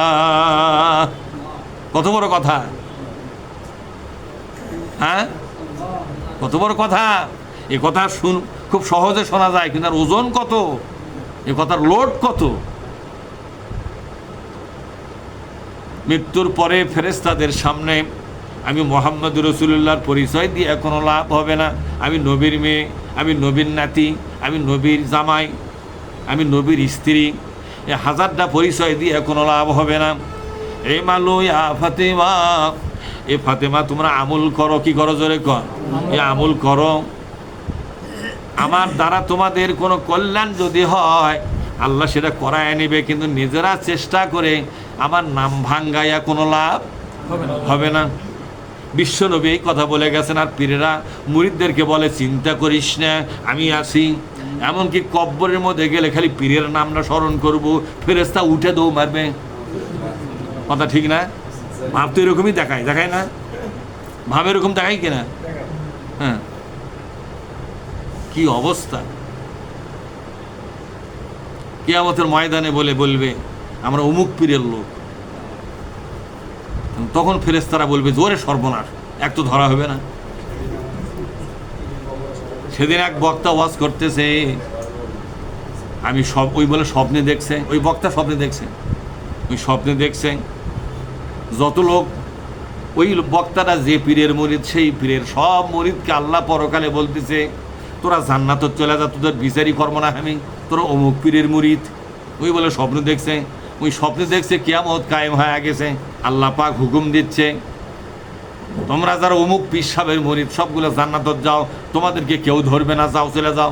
কত বড় কথা, হ্যাঁ, কত বড় কথা। এ কথা খুব সহজে শোনা যায়, কিন্তু আর ওজন কত, এ কথার লোড কত। মৃত্যুর পরে ফেরেশতাদের সামনে আমি মুহাম্মদ রাসূলুল্লাহর পরিচয় দিয়ে কোনো লাভ হবে না। আমি নবীর মেয়ে, আমি নবীর নাতি, আমি নবীর জামাই, আমি নবীর স্ত্রী, এ হাজারটা পরিচয় দিয়ে কোনো লাভ হবে না। এই মালু ইয়া ফাতেমা, এ ফাতেমা তোমরা আমল করো। কি করো? জোরে কর। এ আমল করো, আমার দ্বারা তোমাদের কোনো কল্যাণ যদি হয় আল্লাহ সেটা করায় নেবে, কিন্তু নিজেরা চেষ্টা করে আমার নাম ভাঙ্গাইয়া কোনো লাভ হবে না। বিশ্বনবী এই কথা বলে গেছেন। আর পীরেরা মুরিদদেরকে বলে, চিন্তা করিস না, আমি আছি। এমনকি কব্বরের মধ্যে গেলে খালি পীরের নামটা স্মরণ করবো, ফেরেশতা উঠে দৌ মারবে। কথা ঠিক না? ভাব তো এরকমই দেখায় না? ভাব এরকম দেখায় কিনা? হ্যাঁ, কি অবস্থা। কিয়ামতের ময়দানে বলবে আমরা অমুক পীরের লোক, তখন ফেরেশতারা বলবে জোরে সর্বনাশ, এক তো ধরা হবে না। সেদিন এক বক্তা ওয়াজ করতেছে, আমি ওই বলে স্বপ্নে দেখছে, ওই বক্তা স্বপ্নে দেখছে, ওই স্বপ্নে দেখছে যত লোক, ওই বক্তাটা যে পীরের মুরিদ, সেই পীরের সব মুরিদকে আল্লাহ পরকালে বলতেছে, তোরা জান্নাতে চলে যা, তোদের বিচারই কর্ম না আমি, তোরা অমুক পীরের মুরিদ। ওই বলে স্বপ্ন দেখছে, ওই স্বপ্নে দেখছে কিয়ামত কায়েম হয়ে গেছে। আল্লাহ পাক হুকুম দিচ্ছে, তোমরা যারা অমুক পীর সাহেবের মুরিদ সবগুলো জান্নাতত যাও, তোমাদেরকে কেউ ধরবে না, যাও চলে যাও।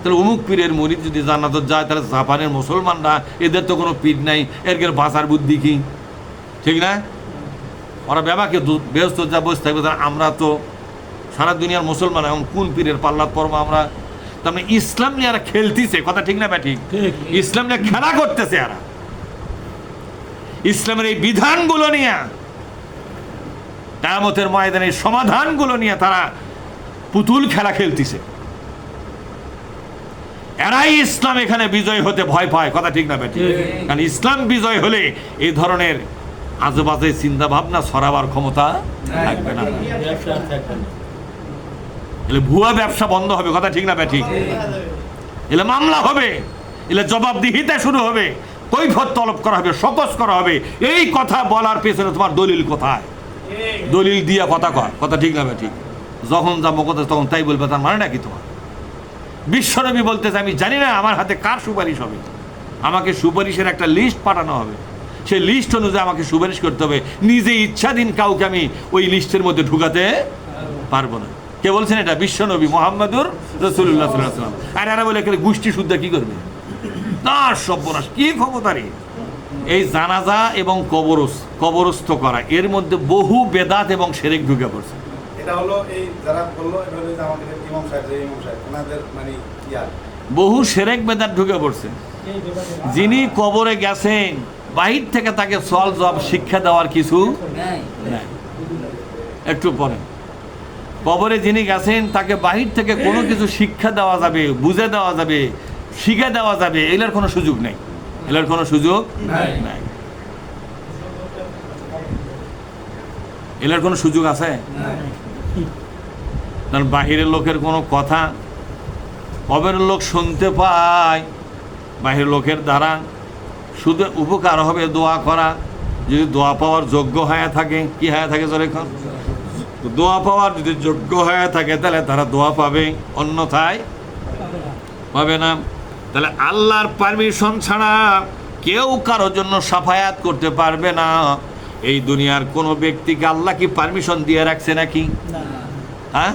তাহলে অমুক পীরের মুরিদ যদি জান্নাতত যায়, তাহলে জাপানের মুসলমানরা, এদের তো কোনো পীর নাই, এর বাঁচার বুদ্ধি কি? ঠিক না? ওরা ব্যাপাকে ব্যস্ত যা বসে থাকবে। আমরা তো সারা দুনিয়ার মুসলমান, এখন কোন পীরের পাল্লাত পড়বো আমরা? তার মানে ইসলাম নিয়ে এরা খেলতেছে। কথা ঠিক না ব্যাঠিক? ইসলাম নিয়ে খেলা করতেছে এরা, ইসলামের এই বিধানগুলো নিয়ে, কিয়ামতের ময়দানের সমাধানগুলো নিয়ে তারা পুতুল খেলা খেলতেছে। এরাই ইসলাম এখানে বিজয় হতে ভয় পায়। কথা ঠিক না ব্যাঠিক? কারণ ইসলাম বিজয় হলে এই ধরনের আজেবাজে চিন্তা ভাবনা ছড়াবার ক্ষমতা থাকবে না, এলে ভুয়া ব্যবসা বন্ধ হবে। কথা ঠিক না ব্যাঠিক? এলে মামলা হবে, এলে জবাবদিহিতা শুরু হবে, কৈফিয়ত তলব করা হবে, শোকজ করা হবে। এই কথা বলার পেছনে তোমার দলিল কোথায়? দলিল দিয়া কথা কয়। কথা ঠিক না ব্যাঠিক? যখন যা কথা তখন তাই বলবে, তার মানে নাকি তোমার? বিশ্বনবী বলতেছে, আমি জানি না আমার হাতে কার সুপারিশ হবে, আমাকে সুপারিশের একটা লিস্ট পাঠানো হবে, সেই লিস্ট অনুযায়ী আমাকে সুপারিশ করতে হবে। নিজে ইচ্ছাধীন কাউকে আমি ওই লিস্টের মধ্যে ঢুকাতে পারবো না। কে বলছেন এটা? বিশ্বনবী মুহাম্মদুর রাসূলুল্লাহ সাল্লাল্লাহু আলাইহি ওয়াসাল্লাম। আর এরা বলে গোষ্ঠী শুদ্ধ কি করবে? তার সর্বনাশ, কি ক্ষমতা রে! এই জানাজা এবং কবরস্থ করা, এর মধ্যে বহু বেদাত এবং শিরক ঢুকে পড়ছে।
এটা হলো এই যারা বললো, এটা হলো যে আমাদের ইমাম সাহেব ওনাদের মানে
বহু শিরক বেদাত ঢুকে পড়ছে। যিনি কবরে গেছেন, বাহির থেকে তাকে সওয়াল জবাব শিক্ষা দেওয়ার কিছু নাই। একটু পরে কবরে যিনি গেছেন, তাকে বাহির থেকে কোনো কিছু শিক্ষা দেওয়া যাবে, বুঝে দেওয়া যাবে, শিখে দেওয়া যাবে, এগুলোর কোনো সুযোগ নেই। এগুলোর কোনো সুযোগ নাই। এগুলোর কোনো সুযোগ আছে? কারণ বাহিরের লোকের কোনো কথা কবরের লোক শুনতে পায়, বাহিরের লোকের দ্বারা শুধু উপকার হবে দোয়া করা। যদি দোয়া পাওয়ার যোগ্য হয়ে থাকে, কি হয়ে থাকে যখন দোয়া পাওয়ার যদি যোগ্য হয়ে থাকে, তাহলে তারা দোয়া পাবে, অন্যথায় পাবে না। তাহলে আল্লাহর পারমিশন ছাড়া কেউ কারোর জন্য সাফায়াত করতে পারবে না। এই দুনিয়ার কোনো ব্যক্তিকে আল্লাহ কি পারমিশন দিয়ে রাখছে নাকি? হ্যাঁ,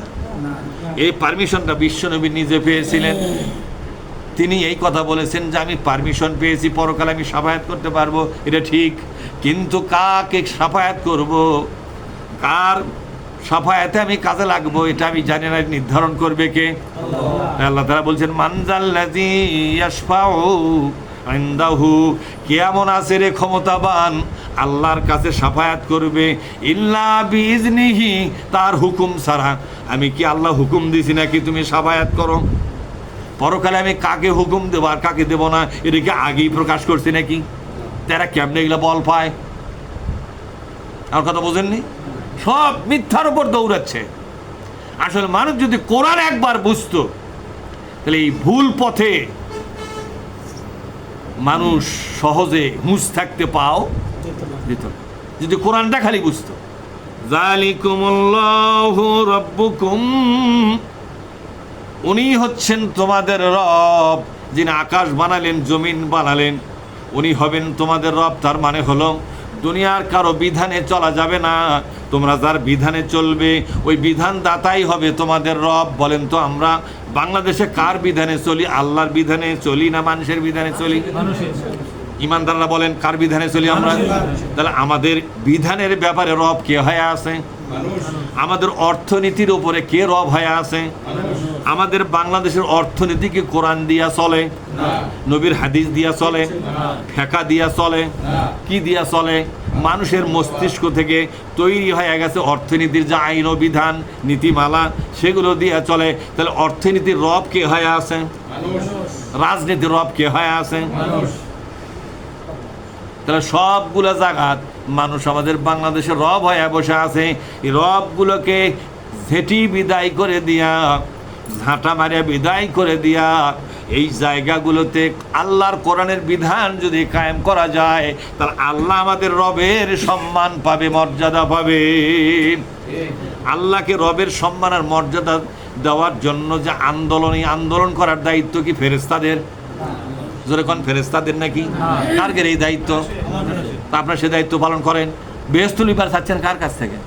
এই পারমিশনটা বিশ্বনবী নিজে পেয়েছিলেন। তিনি এই কথা বলেছেন যে আমি পারমিশন পেয়েছি, পরকালে আমি সাফায়াত করতে পারবো, এটা ঠিক। কিন্তু কাকে সাফায়াত করব, কার সাফায়াতে আমি কাজে লাগবো, এটা আমি জানি না, নির্ধারণ করবে কে? আল্লাহ তাআলা বলছেন মানজাল্লাযী ইয়াশফাউ ইনদাহু, কে এমন আছে রে ক্ষমতাবান আল্লাহর কাছে সাফায়াত করবে ইল্লা বিইজনিহি, তার হুকুম ছাড়া। আমি কি আল্লাহ হুকুম দিছি নাকি তুমি সাফায়াত করো? পরকালে আমি কাকে হুকুম দেবো আর কাকে দেবো না এটাকে আগেই প্রকাশ করছি নাকি? তারা কেমনে এগুলো বল পায়? আমার কথা বোঝেননি? সব মিথ্যার উপর দৌড়াচ্ছে। আসলে মানুষ যদি কোরআন একবার বুঝতো তাহলে এই ভুল পথে মানুষ সহজে হুঁশ থাকতে পাও দিত না। যদি কোরআনটা খালি বুঝতো। যালিকুমুল্লাহু রাব্বুকুম, উনি হচ্ছেন তোমাদের রব, যিনি আকাশ বানালেন, জমিন বানালেন, উনি হবেন তোমাদের রব। তার মানে হলো দুনিয়ার কারো বিধানে চলা যাবে না, তোমরা যার বিধানে চলবে ওই বিধান দাতাই হবে তোমাদের রব। বলেন তো আমরা বাংলাদেশে কার বিধানে চলি? আল্লাহর বিধানে চলি না মানুষের বিধানে চলি? ইমানদাররা বলেন কার বিধানে চলি আমরা? তাহলে আমাদের বিধানের ব্যাপারে রব কে হয়ে আছে? আমাদের অর্থনীতির উপরে কে রব হয়ে আছে? আমাদের বাংলাদেশের অর্থনীতি কি কোরআন দিয়া চলে? নবীর হাদিস দিয়া চলে? ফেকা দিয়া চলে? কি দিয়া চলে? মানুষের মস্তিষ্ক থেকে তৈরি হয়ে গেছে অর্থনীতির যে আইন ও বিধান, নীতিমালা, সেগুলো দিয়ে চলে। তাহলে অর্থনীতির রব কে হয়ে আছে? রাজনীতির রব কে হয়ে আছে? তাহলে সবগুলো জায়গাত মানুষ আমাদের বাংলাদেশের রব হয়ে বসে আছে। এই রবগুলোকে ঝেঁটি বিদায় করে দিয়া, ঝাঁটা মারিয়া বিদায় করে দিয়া, এই জায়গাগুলোতে আল্লাহর কোরআনের বিধান যদি কায়েম করা যায় তাহলে আল্লাহ আমাদের রবের সম্মান পাবে, মর্যাদা পাবে। আল্লাহকে রবের সম্মান আর মর্যাদা দেওয়ার জন্য যে আন্দোলন করার দায়িত্ব কি ফেরেশতাদের? জোরে কোন ফেরেশতাদের নাকি? কার এই দায়িত্ব? তা আপনারা সে দায়িত্ব পালন করেন। বেহেশত লিবার চাচ্ছেন কার কাছ থেকে?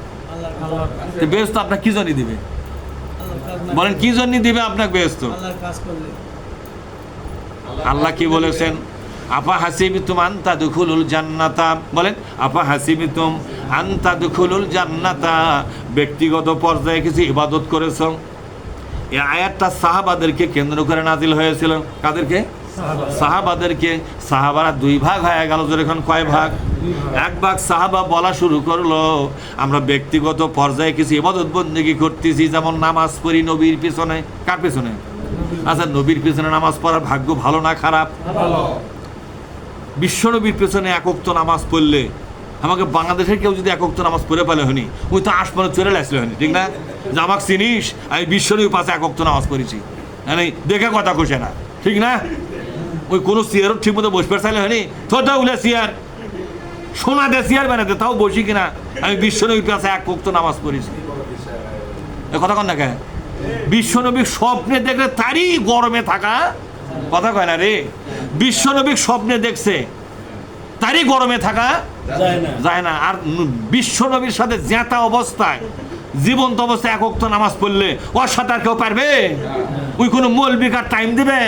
বেহেশত আপনার কি জন্য দিবে? বলেন কি জন্য দিবে আপনাকে বেহেশত? আল্লাহ কি বলেছেন? আপা হাসিবিতুম আন তাদখুলুল জান্নাতা, বলেন আপা হাসিবিতুম আন তাদখুলুল জান্নাতা, ব্যক্তিগত পর্যায়ে কিছু ইবাদত করেছ। এই আয়াতটা সাহাবাদেরকে কেন্দ্র করে নাজিল হয়েছিল। কাদেরকে? সাহাবাদেরকে। সাহাবারা দুই ভাগ হয়ে গেল। এখন কয় ভাগ? এক ভাগ সাহাবা বলা শুরু করলো আমরা ব্যক্তিগত পর্যায়ে কিছু ইবাদত বন্দেগী করতেছি, যেমন নামাজ পড়ি নবীর পিছনে। কার পিছনে? আচ্ছা, নবীর পিছনে নামাজ পড়ার ভাগ্য ভালো না খারাপ? বিশ্ব নবীর পিছনে এক ওয়াক্ত নামাজ পড়লে, আমাকে বাংলাদেশের কেউ যদি এক ওয়াক্ত নামাজ পড়ে পেলে হয়নি, ওই তো আসমানে চলে আসলে হয়নি, ঠিক না? যে আমাকে চিনিস, আমি বিশ্ব নবীর পাশে এক ওয়াক্ত নামাজ পড়েছি, মানে দেখে কথা কষে না, ঠিক না? ওই কোনো চেয়ারও ঠিক মতো বসবে চাইলে হয়নি, তোটা উলে চেয়ার সোনা দে চেয়ার বানাতে, তাও বসি কিনা আমি বিশ্ব নবীর পাশে এক ওয়াক্ত নামাজ পড়েছি। এ কথা কন না কে? বিশ্বনবীর স্বপ্নে দেখলে তারই গরমে থাকা, কথা কয় না রে, বিশ্বনবীর স্বপ্নে দেখছে তারই গরমে থাকা যায় না। আর বিশ্বনবীর সাথে জ্যাঁতা অবস্থায়, জীবন্ত অবস্থায় এক ওয়াক্ত নামাজ পড়লে ওর সাথে আর কেউ পারবে? ওই কোনো মৌলবিকার টাইম দিবে?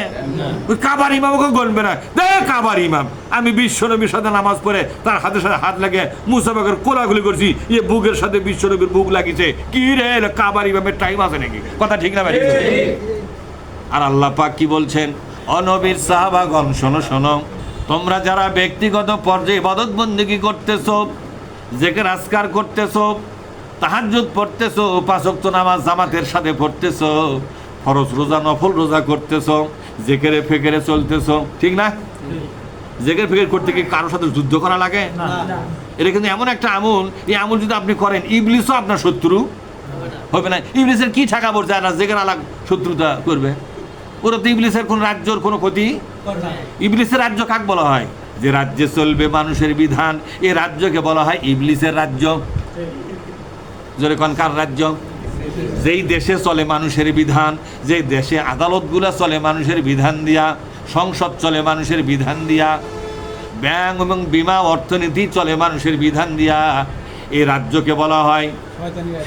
ওই কাবার ইমামকে গণবে না, দেখ কাবার ইমাম আমি বিশ্বনবীর সাথে নামাজ পড়ে তার হাতের সাথে হাত লাগে মুসাফাকের কোলাগুলি করছি, এ বুকের সাথে বিশ্বনবীর বুক লাগিছে, কি রে কাবার ইমামের টাইম আছে নাকি? কথা ঠিক না ভাই? আর আল্লাহ পাক কি বলছেন? ও নবীর সাহাবাগণ শোনো শোনো, তোমরা যারা ব্যক্তিগত পর্যায়ে ইবাদত বন্দেগী করতেছো, জিকির আজকার করতেছো, তাহাজ্জুদ পড়তেছো, পাঁচ ওয়াক্ত নামাজ জামাতের সাথে পড়তেছো, ফরজ রোজা নফল রোজা করতেছো, জিকিরে ফিকিরে চলতেছো, ঠিক না? জিকির ফিকির করতে কি কারোর সাথে যুদ্ধ করা লাগে? এটা কিন্তু এমন একটা আমল, এই আমল যদি আপনি করেন ইবলিসও আপনার শত্রু হবে না। ইবলিসের কি ঠাকা পড়ছে আর জিকির আলাগ শত্রুতা করবে? ওরা তো ইবলিসের কোন রাজ্যর কোনো ক্ষতি। ইবলিসের রাজ্য কাক বলা হয়? যে রাজ্যে চলবে মানুষের বিধান, এই রাজ্যকে বলা হয় ইবলিসের রাজ্য। জোরে কোন কার রাজ্য? যেই দেশে চলে মানুষের বিধান, যে দেশে আদালতগুলা চলে মানুষের বিধান দিয়া, সংসদ চলে মানুষের বিধান দিয়া, ব্যাংক এবং বীমা অর্থনীতি চলে মানুষের বিধান দিয়া। এই রাজ্যকে বলা হয়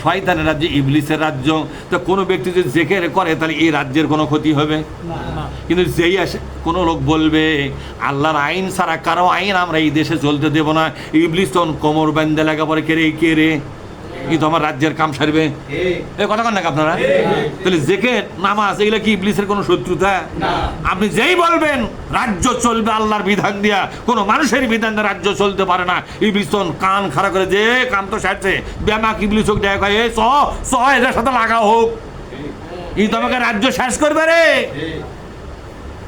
শয়তানের রাজ্য, ইবলিসের রাজ্য। তো কোনো ব্যক্তি যদি জেকের করে তাহলে এই রাজ্যের কোনো ক্ষতি হবে না। কিন্তু যেই আসে কোনো লোক বলবে আল্লাহর আইন ছাড়া কারো আইন আমরা এই দেশে চলতে দেবো না, ইবলিস তখন কোমর বান্ধে লাগা পরে কে রে কি তো আমার রাজ্যের কাম সারবে, এই কথা কন নাকি আপনারা? তাহলে জেকের নামাজ এগুলো কি ইবলিসের কোনো শত্রুতা? আপনি যেই বলবেন রাজ্য চলবে আল্লাহর বিধান দিয়া, কোনো মানুষের বিধান দিয়ে রাজ্য চলতে পারে না, ইবলিস তখন কান খাড়া করে যে কাম তো সারছে ব্যামাক ইবলিস হোক দেখা এ চ এদের সাথে লাগা হোক, এই তো আমাকে রাজ্য শেষ করবে রে।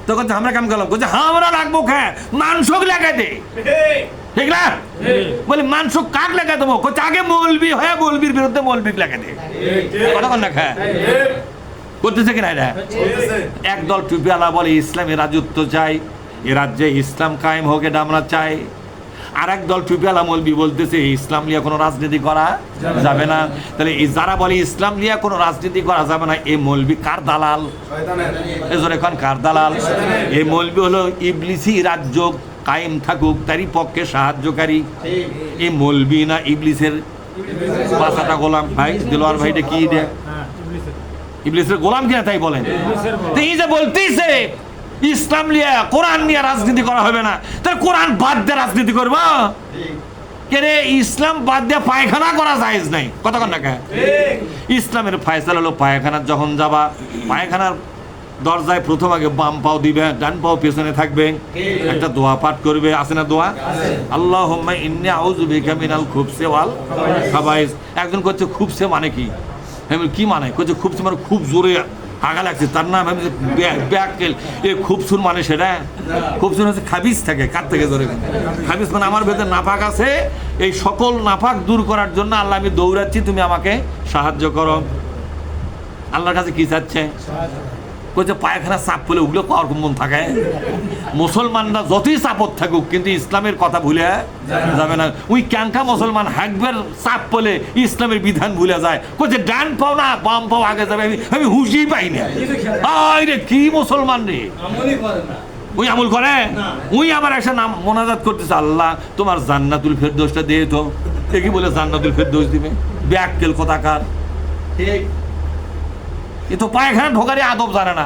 তখন আমরা কাম করলাম, বলছে হ্যাঁ আমরা লাগবো, হ্যাঁ মাংসক লাগাই দে, ঠিক না? বলে মাংস কাক লাগাই দেবো, আগে মৌলবি হ্যাঁ মৌলবির বিরুদ্ধে মৌলবি লাগাই দে, কতক্ষণ না খায় করতেছে কিনা? এটা একদল টুপিওয়ালা বলে ইসলামী রাজত্ব চাই, এ রাজ্যে ইসলাম কায়েম হোক, এটা আমরা চাই। আর একদল টুপিওয়ালা মৌলবি বলতেছে ইসলাম নিয়ে কোনো রাজনীতি করা যাবে না। তাহলে এই যারা বলে ইসলাম নিয়ে কোনো রাজনীতি করা যাবে না, এই মৌলবি কার দালাল? এজন্য এখন কার দালাল? এই মৌলবি হলো ইবলিসি রাজ্য কায়েম থাকুক তারই পক্ষে সাহায্যকারী। এই মৌলবি না ইবলিসের পাঁচাটা গোলাম? ভাই দিলওয়ার ভাইটা কি দেয় ইবলিসের গোলাম কিনা তাই বলেন? এই যে বলতেছে ইসলাম নিয়ে কোরআন নিয়ে রাজনীতি করা হবে না, তাহলে কোরআন বাদ দিয়ে রাজনীতি করবো কে? ইসলাম বাদ দিয়ে পায়খানা করা জায়েজ নাই, কতক্ষণ না? ইসলামের ফায়সালা হলো পায়খানার যখন যাবা, পায়খানার দরজায় প্রথম আগে বাম পাও দিবে, ডান পাও পেছনে থাকবে, একটা দোয়া পাঠ করবে, আছে না দোয়া? আল্লাহুম্মা ইন্নী আউযু বিকা মিনাল খুবসি ওয়াল খাবাইস। একজন করছে খুবসে মানে কি? কি মানে? করছে খুবসে মানে খুব জোরে আগা লাগছে, তার নাম ব্যাকেল। এই খুবসুর মানে সেটা? খুবসুর হচ্ছে খাবিস থাকে, কার থেকে জোরে খাবিস মানে আমার ভেতরে নাপাক আছে, এই সকল নাপাক দূর করার জন্য আল্লাহ আমি দৌড়াচ্ছি, তুমি আমাকে সাহায্য করো। আল্লাহর কাছে কি চাচ্ছে? বলছে পায়খানা চাপ পেলে ওগুলো কর মন থাকে। মুসলমানরা যতই চাপত থাকুক কিন্তু ইসলামের কথা ভুলে যাবে না। ওই ক্যাঙ্কা মুসলমান হাকবের চাপ পেলে ইসলামের বিধান ভুলে যায়, বলছে ডান পাও না বাম পাও আগে যাবে, আমি হুঁশি পাই না। রে কি মুসলমান রে, ওই আমল করে? ওই আমার একটা নাম মোনাজাত করতেছে, আল্লাহ তোমার জান্নাতুল ফেরদৌসটা দিয়ে তো, কি বলে জান্নাতুল ফেরদৌস দিবে? ব্যাককেল কথাকার। ঠিক, এ তো পায়খানা ঢোকারে আদব জানে না,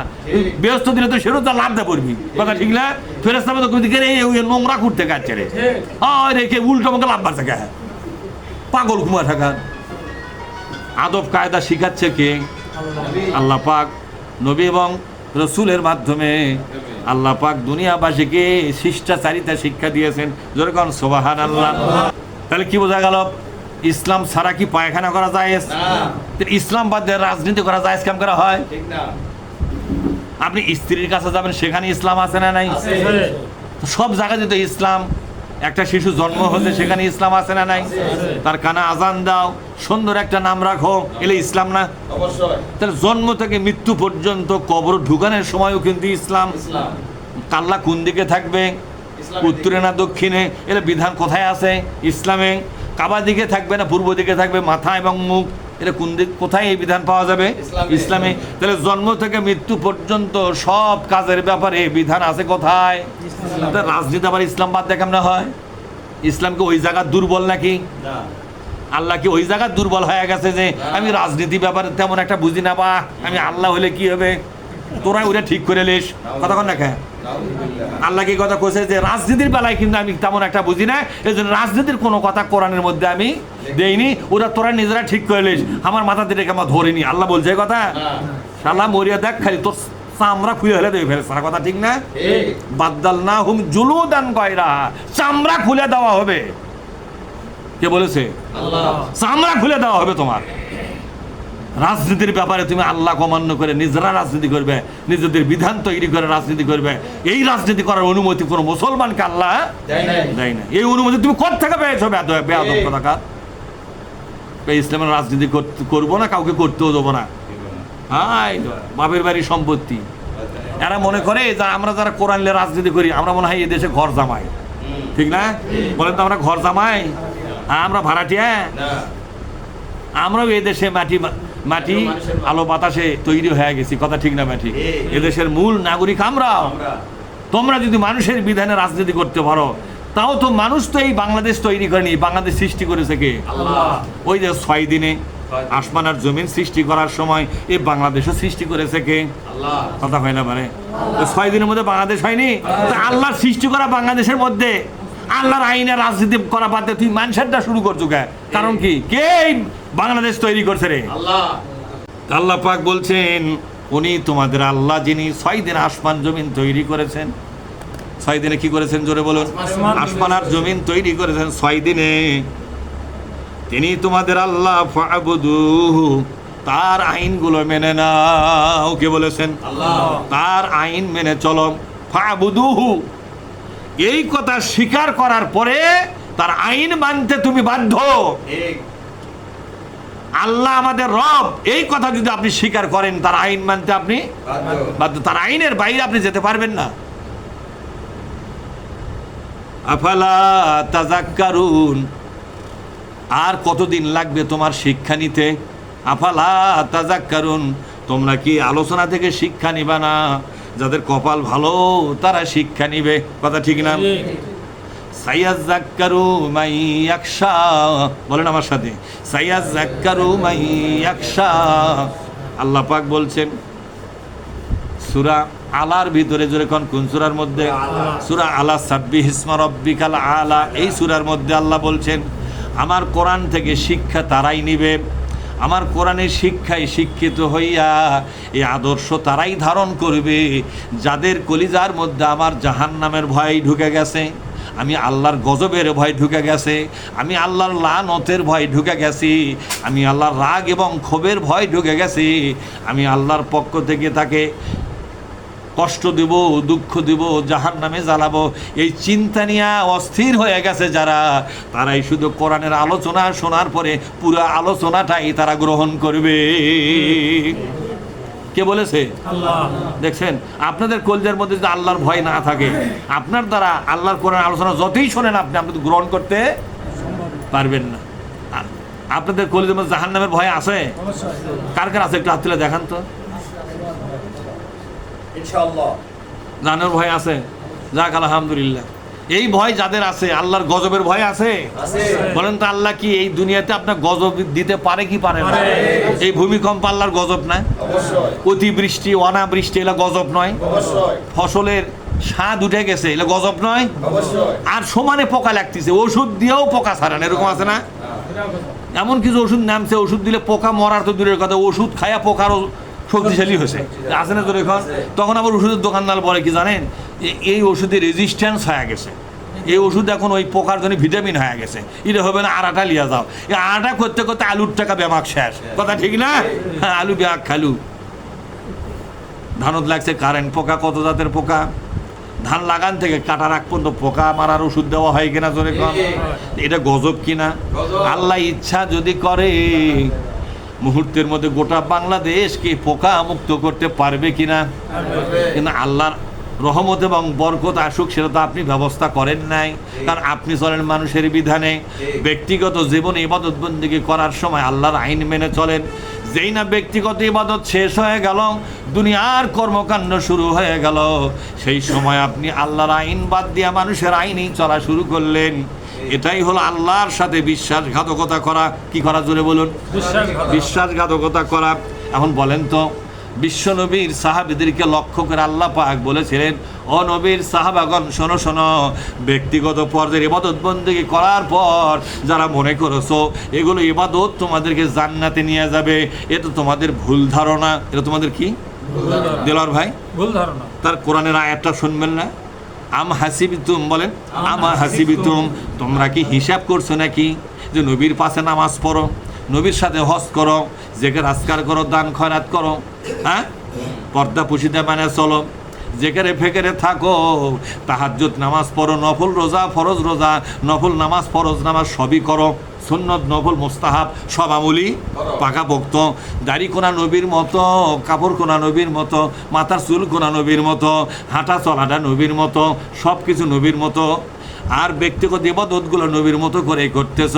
ব্যস্ত দিলে তো সেরো যা লাভ দে পড়বি, কথা ঠিক না? ফেরেস্তা তো নোংরা করতে কাটছে রে, রেখে উল্টো মুখে লাভ বাড়ছে, পাগল কুমার থাকার। আদব কায়দা শিখাচ্ছে কে? আল্লাহ পাক নবী এবং রসুলের মাধ্যমে আল্লাহ পাক দুনিয়াবাসীকে শিষ্টাচারিতা শিক্ষা দিয়েছেন। যেরকম সুবহানাল্লাহ। তাহলে কি বোঝা গেল? ইসলাম ছাড়া কি পায়খানা করা যায়? ইসলাম বাদ দিয়ে রাজনীতি করা যায়, কাম করা হয়? আপনি স্ত্রীর কাছে যাবেন, সেখানে ইসলাম আছে না নাই? সব জায়গাতে তো ইসলাম। একটা শিশু জন্ম হচ্ছে, সেখানে ইসলাম আছে না নাই? তার কানে আজান দাও, সুন্দর একটা নাম রাখো, এলে ইসলাম না? তাহলে জন্ম থেকে মৃত্যু পর্যন্ত কবর ঢুকানোর সময়ও কিন্তু ইসলাম। কাল্লা কোন দিকে থাকবে, উত্তরে না দক্ষিণে, এলে বিধান কোথায় আছে? ইসলামে। কাবা দিকে থাকবে না পূর্ব দিকে থাকবে, মাথা এবং মুখ, এটা কোন দিক কোথায় এই বিধান পাওয়া যাবে? ইসলামে। তাহলে জন্ম থেকে মৃত্যু পর্যন্ত সব কাজের ব্যাপারে বিধান আছে কোথায়? রাজনীতি আবার ইসলাম বাদ দেখে আমরা হয়? ইসলামকে ওই জায়গা দুর্বল নাকি? আল্লাহ কি ওই জায়গা দুর্বল হয়ে গেছে যে আমি রাজনীতি ব্যাপারে তেমন একটা বুঝি না, বা আমি আল্লাহ হলে কি হবে, তোরা ওটা ঠিক করে লিস, কতক্ষণ না খায়? আল্লাহ কি কথা কইছে যে রাজনীতির বেলায় কিন্তু আমি তেমন একটা বুঝি না, এই জন্য রাজনীতির কোনো কথা কোরআনের মধ্যে আমি দেইনি, ওরা তোরা নিজেরা ঠিক করে লিস, আমার মাথা দিয়ে আমার ধরিনি। আল্লাহ বলছে কথা? শালা মরিয়া দেখ, খালি তোর চামড়া খুলে হলে দেবে ফেলে, সারা কথা ঠিক না? বাদ্দাল না হুম জুলুদান গয়রা, চামড়া খুলে দেওয়া হবে। কে বলেছে? চামড়া খুলে দেওয়া হবে তোমার। রাজনীতির ব্যাপারে তুমি আল্লাহ অমান্য করে নিজেরা রাজনীতি করবে, নিজেদের বিধান তৈরি করে রাজনীতি করবে, এই রাজনীতি করার অনুমতি কোনো মুসলমানকে আল্লাহ দেয় না। এই অনুমতি তুমি কোথা থেকে পেয়েছো? বেয়াদব কথাকার। ইসলামের রাজনীতি করবো না, কাউকে করতেও দেবো না। হাই বাপের বাড়ির সম্পত্তি। এরা মনে করে যে আমরা যারা কোরআন নিয়ে রাজনীতি করি আমরা মনে হয় এই দেশে ঘর জামাই, ঠিক না? বলেন তো আমরা ঘর জামাই? আমরা ভাড়াটিয়া? আমরাও এই দেশে মাটি আলো বাতাসে তৈরি হয়ে গেছি, কথা ঠিক না? মাটি এদেশের মূল নাগরিক আমরা। তোমরা যদি মানুষের বিধানে রাজনীতি করতে পারো তাও তো মানুষ তো এই বাংলাদেশ তৈরি করেনি, বাংলাদেশ সৃষ্টি করেছে কে?
আল্লাহ।
ওই যে 6 দিনে আসমান আর জমিন সৃষ্টি করার সময় এই বাংলাদেশও সৃষ্টি করেছে কে?
আল্লাহ।
কথা হয় না পারে? 6 দিনের মধ্যে বাংলাদেশ হয়নি? তা আল্লাহর সৃষ্টি করা বাংলাদেশের মধ্যে আল্লাহর আইনে রাজনীতি করা বাদ দিয়ে তুই মানুষেরটা শুরু করছো কে? কারণ কি? কে এই বাংলাদেশ তৈরি করছে রে?
আল্লাহ।
আল্লাহ পাক বলছেন উনি তোমাদের আল্লাহ, যিনি 6 দিনে আসমান জমিন তৈরি করেছেন। 6 দিনে কি করেছেন জোরে বলুন? আসমান আর জমিন তৈরি করেছেন 6 দিনে। তিনি তোমাদের আল্লাহ, ফাবুদুহু, তার আইনগুলো মেনে নাও। কে বলেছেন?
আল্লাহ।
তার আইন মেনে চলো। ফাবুদুহু, এই কথা স্বীকার করার পরে তার আইন মানতে তুমি বাধ্য।
ঠিক।
আল্লাহ আমাদের রব, এই কথা যদি আপনি স্বীকার করেন, তার আইন মানতে আপনি বাধ্য। তার আইনের বাইরে আপনি যেতে পারবেন না। আফালা তাযাক্কারুন, আর কতদিন লাগবে তোমার শিক্ষা নিতে? আফালা তাযাক্কারুন, তোমরা কি আলোচনা থেকে শিক্ষা নিবা না? যাদের কপাল ভালো তারা শিক্ষা নিবে, কথা ঠিক না? সায়াযাক্কারু মান ইয়াখশা, বলেন আমার সাথে, সায়াযাক্কারু মান ইয়াখশা। আল্লাহ পাক বলছেন সূরা আলার ভিতরে, জোরে কোন সূরার মধ্যে? সূরা আলা, সাব্বিহিসমা রাব্বিকাল আলা। এই সূরার মধ্যে আল্লাহ বলছেন আমার কোরআন থেকে শিক্ষা তারাই নিবে, আমার কোরআনের শিক্ষায় শিক্ষিত হইয়া এই আদর্শ তারাই ধারণ করবে যাদের কলিজার মধ্যে আমার জাহান্নামের ভয় ঢুকে গেছে, আমি আল্লাহর গজবের ভয় ঢুকে গেছে, আমি আল্লাহর লানতের ভয় ঢুকে গেছি, আমি আল্লাহর রাগ এবং ক্ষোভের ভয় ঢুকে গেছি, আমি আল্লাহর পক্ষ থেকে তাকে কষ্ট দিব, দুঃখ দিব, জাহান্নামে জ্বালাবো, এই চিন্তা নিয়ে অস্থির হয়ে গেছে যারা, তারাই শুধু কোরআনের আলোচনা শোনার পরে পুরো আলোচনাটাই তারা গ্রহণ করবে। কে বলেছে?
আল্লাহ।
দেখছেন, আপনাদের কলজের মধ্যে যদি আল্লাহর ভয় না থাকে, আপনার দ্বারা আল্লাহর কোরআন আলোচনা যতই শোনেন আপনি তো গ্রহণ করতে পারবেন না। আপনাদের কলজের মধ্যে জাহান্নামের ভয় আছে? কার কার আছে একটু হাত তুলে দেখান তো।
ইনশাআল্লাহ।
জাহান্নামের ভয় আছে? যাক আলহামদুলিল্লাহ। এই ভয় যাদের আছে, আল্লাহর গজবের ভয় আছে?
আছে।
বলেন তো আল্লাহ কি এই দুনিয়াতে আপনার গজব দিতে পারে কি পারে না? এই ভূমিকম্প আল্লাহর গজব না?
অবশ্যই
অতিবৃষ্টি, অনাবৃষ্টি, এগুলো গজব নয়?
অবশ্যই
ফসলের স্বাদ উঠে গেছে, এগুলো গজব নয়?
অবশ্যই।
আর সমানে পোকা লাগতেছে, ওষুধ দিয়েও পোকা ছাড়ান, এরকম আছে না? এমন কিছু ওষুধ নামছে, ওষুধ দিলে পোকা মরার তো দূরের কথা, ওষুধ খায়া পোকারও শক্তিশালী হয়েছে, আছে না? তো এখন তখন আবার ওষুধের দোকানদার বলে কি জানেন, এই ওষুধে রেজিস্ট্যান্স হয়ে গেছে, এই ওষুধ এখন ওই পোকার জন্য ভিটামিন হয়ে গেছে, এটা হবে না, আটা লিয়া যাও। এই আটা করতে করতে আলুর টাকা ব্যামাক শেষ, কথা ঠিক না? হ্যাঁ, আলু ব্যাগ খালু। ধানত লাগছে কারেন্ট পোকা, কত জাতের পোকা। ধান লাগান থেকে কাটার আগ পর্যন্ত পোকা মারার ওষুধ দেওয়া হয় কিনা জোরে কম? এটা গজব কিনা? আল্লাহ ইচ্ছা যদি করে মুহূর্তের মধ্যে গোটা বাংলাদেশকে পোকা মুক্ত করতে পারবে কিনা? কিন্তু আল্লাহর রহমত এবং বরকত আসুক, সেটা তো আপনি ব্যবস্থা করেন নাই, কারণ আপনি চলেন মানুষের বিধানে। ব্যক্তিগত জীবনে ইবাদত বন্দেগী করার সময় আল্লাহর আইন মেনে চলেন। যেই না ব্যক্তিগত ইবাদত শেষ হয়ে গেল, দুনিয়ার কর্মকাণ্ড শুরু হয়ে গেল, সেই সময় আপনি আল্লাহর আইন বাদ দিয়ে মানুষের আইনেই চলা শুরু করলেন। এটাই হলো আল্লাহর সাথে বিশ্বাসঘাতকতা করা। কি করা জোরে বলুন? বিশ্বাসঘাতকতা করা। এখন বলেন তো, বিশ্বনবীর সাহাবীদেরকে লক্ষ্য করে আল্লাহ পাক বলেছিলেন, ও নবীর সাহাবাগণ শোনো শোনো, ব্যক্তিগত পর্যায়ে ইবাদত বন্দেগী করার পর যারা মনে করেছো এগুলো ইবাদত তোমাদেরকে জান্নাতে নিয়ে যাবে, এটা তোমাদের ভুল ধারণা। এটা তোমাদের কি? দেলোয়ার ভাই,
ভুল ধারণা।
তার কোরআনের আয়াতটা শুনবেন না? আম হাসিবিতুম, বলেন আমা হাসিবিতুম, তোমরা কি হিসাব করছো নাকি যে নবীর পাশে নামাজ পড়ো, নবীর সাথে হজ করো, জেকের আজকার করো, দান খয়রাত করো, হ্যাঁ, পর্দা পুশিতে মানে চলো, যেখানে ফেকেরে থাকো, তাহাজ্জুদ নামাজ পড়ো, নফল রোজা, ফরজ রোজা, নফল নামাজ, ফরজ নামাজ সবই করো, সুন্নত নফল মুস্তাহাব সব আমলি পাকাপোক্ত, দাড়ি কোনা নবীর মতো, কাপড় কোনা নবীর মতো, মাথার চুল কোনা নবীর মতো, হাঁটা চলাটা নবীর মতো, সব কিছু নবীর মতো। আর ব্যক্তিগত ইবাদতগুলো নবীর মতো করে করতেছ।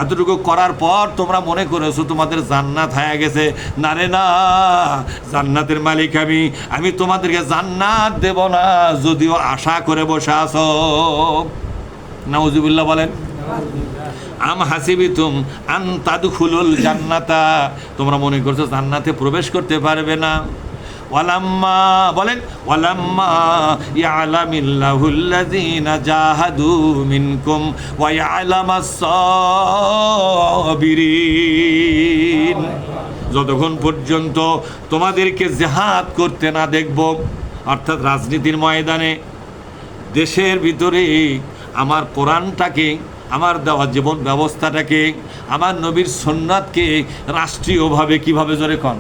এতটুকু করার পর তোমরা মনে করেছো তোমাদের জান্নাত হয়ে গেছে। না রে না, জান্নাতের মালিক আমি তোমাদেরকে জান্নাত দেব না, যদিও আশা করে বসে আছো। নাউজুবিল্লাহ বলেন। আম হাসিবিতুম আন তাদখুলুল জান্নাতা, তোমরা মনে করছো জান্নাতে প্রবেশ করতে পারবে না। ওয়ালাম্মা বলেন, ওয়ালাম্মা ইয়ালামিল্লাহুল্লাযীনা জাহাদু মিনকুম ওয়া ইয়ালামাস সাবিরিন, যতক্ষণ পর্যন্ত তোমাদেরকে জিহাদ করতে না দেখব, অর্থাৎ রাজনীতির ময়দানে, দেশের ভিতরে আমার কোরআনটাকে, আমার দেওয়া জীবন ব্যবস্থাটাকে, আমার নবীর সুন্নাতকে রাষ্ট্রীয়ভাবে, কিভাবে জোরে কন,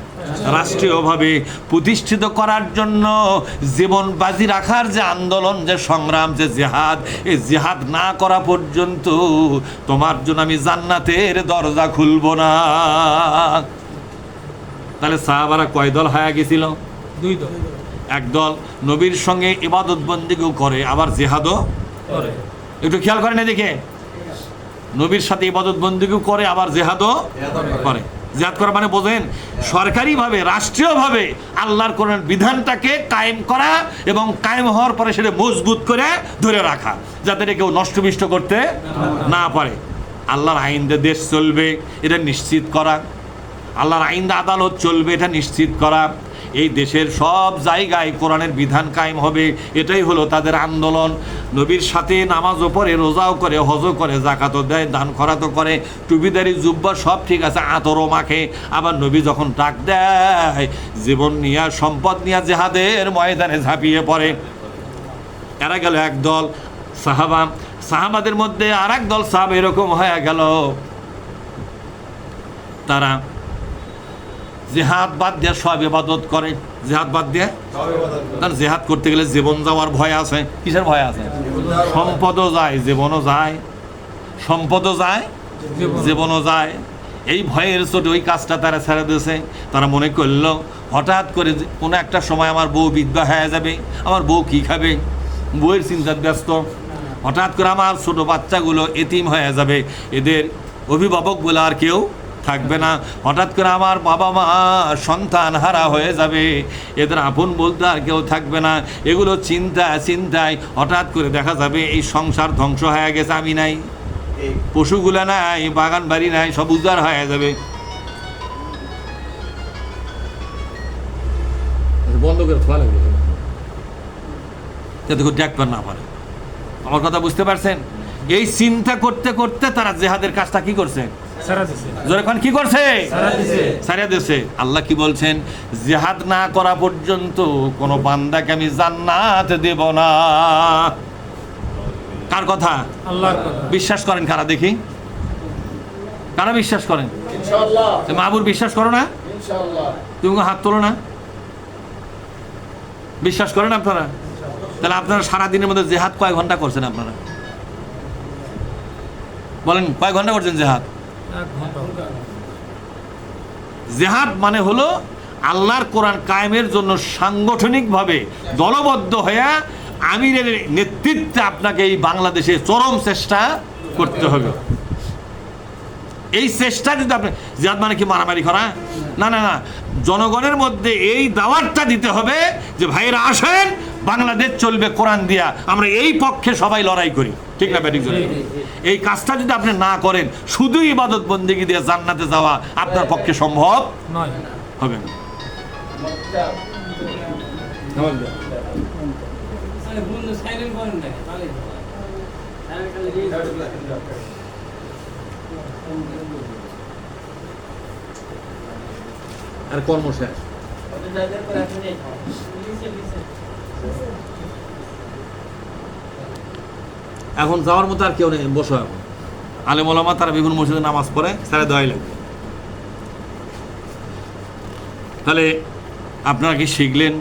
রাষ্ট্রীয়ভাবে প্রতিষ্ঠিত করার জন্য জীবন বাজি রাখার যে আন্দোলন, যে সংগ্রাম, যে জেহাদ, এই জেহাদ না করা পর্যন্ত তোমার জন্য আমি জান্নাতের দরজা খুলব না। তাহলে সাহাবারা কয় দল হয়ে গেছিল?
2 দল।
এক দল নবীর সঙ্গে ইবাদত বন্দিগিও করে, আবার জেহাদও
করে।
একটু খেয়াল করেন এদিকে, নবীর সাথে ইবাদত বন্দিগিও করে, আবার জেহাদও করে। জেহাদ করা মানে বোঝেন, সরকারিভাবে, রাষ্ট্রীয়ভাবে আল্লাহর কোরআন বিধানটাকে কায়েম করা এবং কায়েম হওয়ার পরে সেটা মজবুত করে ধরে রাখা, যাতে এটা কেউ নষ্টবিষ্ট করতে না পারে। আল্লাহর আইন দিয়ে দেশ চলবে, এটা নিশ্চিত করা। আল্লাহর আইন দিয়ে আদালত চলবে, এটা নিশ্চিত করা। এই দেশের সব জায়গায় কোরআনের বিধান কায়েম হবে, এটাই হলো তাদের আন্দোলন। নবীর সাথে নামাজও পড়ে, রোজাও করে, হজও করে, জাকাতও দেয়, দান খরাতও করে, টুপিদারি জুব্বা সব ঠিক আছে, আতরও মাখে। আবার নবী যখন ডাক দেয়, জীবন নিয়ে, সম্পদ নিয়ে জেহাদের ময়দানে ঝাঁপিয়ে পড়ে। এরা গেল এক দল সাহাবা। সাহাবাদের মধ্যে আর এক দল সাহাবা এরকম হয়ে গেল, তারা জেহাদ বাদ দিয়ে সব ইবাদত করে। জেহাদ বাদ দিয়ে, কারণ জেহাদ করতে গেলে জীবন যাওয়ার ভয় আছে। কিসের ভয় আছে? সম্পদও যায়, জীবনও যায়, সম্পদও যায়, জীবনও যায়। এই ভয়ের চোটে ওই কাজটা তারা ছেড়ে দিয়েছে। তারা মনে করলো হঠাৎ করে কোনো একটা সময় আমার বউ বিধবা হয়ে যাবে, আমার বউ কী খাবে, বউয়ের চিন্তায় ব্যস্ত। হঠাৎ করে আমার ছোটো বাচ্চাগুলো এতিম হয়ে যাবে, এদের অভিভাবকগুলো আর কেউ থাকবে না। হঠাৎ করে আমার বাবা মা সন্তান হারা হয়ে যাবে, এদের আপন বলতে আর কেউ থাকবে না। এগুলো চিন্তায় হঠাৎ করে দেখা যাবে এই সংসার ধ্বংস হয়ে গেছে, আমি নাই, পশুগুলা নাই, বাগান বাড়ি নাই, সব উজাড় হয়ে যাবে। বন্ধ করে থোয়া লাগবে যাতে করে দেখবেন না পারে। আমার কথা বুঝতে পারছেন? এই চিন্তা করতে করতে তারা জেহাদের কাজটা কি করছে? যখন কি করছে? সারা দিছে। আল্লাহ কি বলছেন? জিহাদ না করা পর্যন্ত কোন বান্দাকে আমি জান্নাত দেব না। কার কথা? আল্লাহর কথা। বিশ্বাস করেন কারা দেখি? কারা বিশ্বাস করেন? ইনশাআল্লাহ। মাহবুব বিশ্বাস করো না? ইনশাআল্লাহ। তুমি হাত তোলো না? বিশ্বাস করেন আপনারা? তাহলে আপনারা সারা দিনের মধ্যে জিহাদ কয় ঘন্টা করছেন? আপনারা বলেন, কয় ঘন্টা করছেন জিহাদ? জিহাদ মানে হলো আল্লাহর কোরআন কায়েমের জন্য সাংগঠনিকভাবে দলবদ্ধ হয়ে আমিরের নেতৃত্বে আপনাকে এই বাংলাদেশে চরম চেষ্টা করতে হবে। এই চেষ্টা যদি আপনি, জিহাদ মানে কি মারামারি করা? না না না, জনগণের মধ্যে এই দাওয়াতটা দিতে হবে যে ভাইরা আসেন, বাংলাদেশ চলবে কোরআন দিয়া, আমরা এই পক্ষে সবাই লড়াই করি। ঠিক না ব্যাটিক? এই কাজটা যদি আপনি না করেন, শুধু ইবাদত বন্দেগী দিয়ে জান্নাতে যাওয়া আপনার পক্ষে সম্ভব হবে না। আর কর্ম শেষ। এখন যাওয়ার মতো আর কেউ নেই, বসো। এখন আলেম ওলামা তারা বিভিন্ন মসজিদে নামাজ পড়ে, সাড়ে দেওয়াই লাগবে। তাহলে আপনারা কি শিখলেন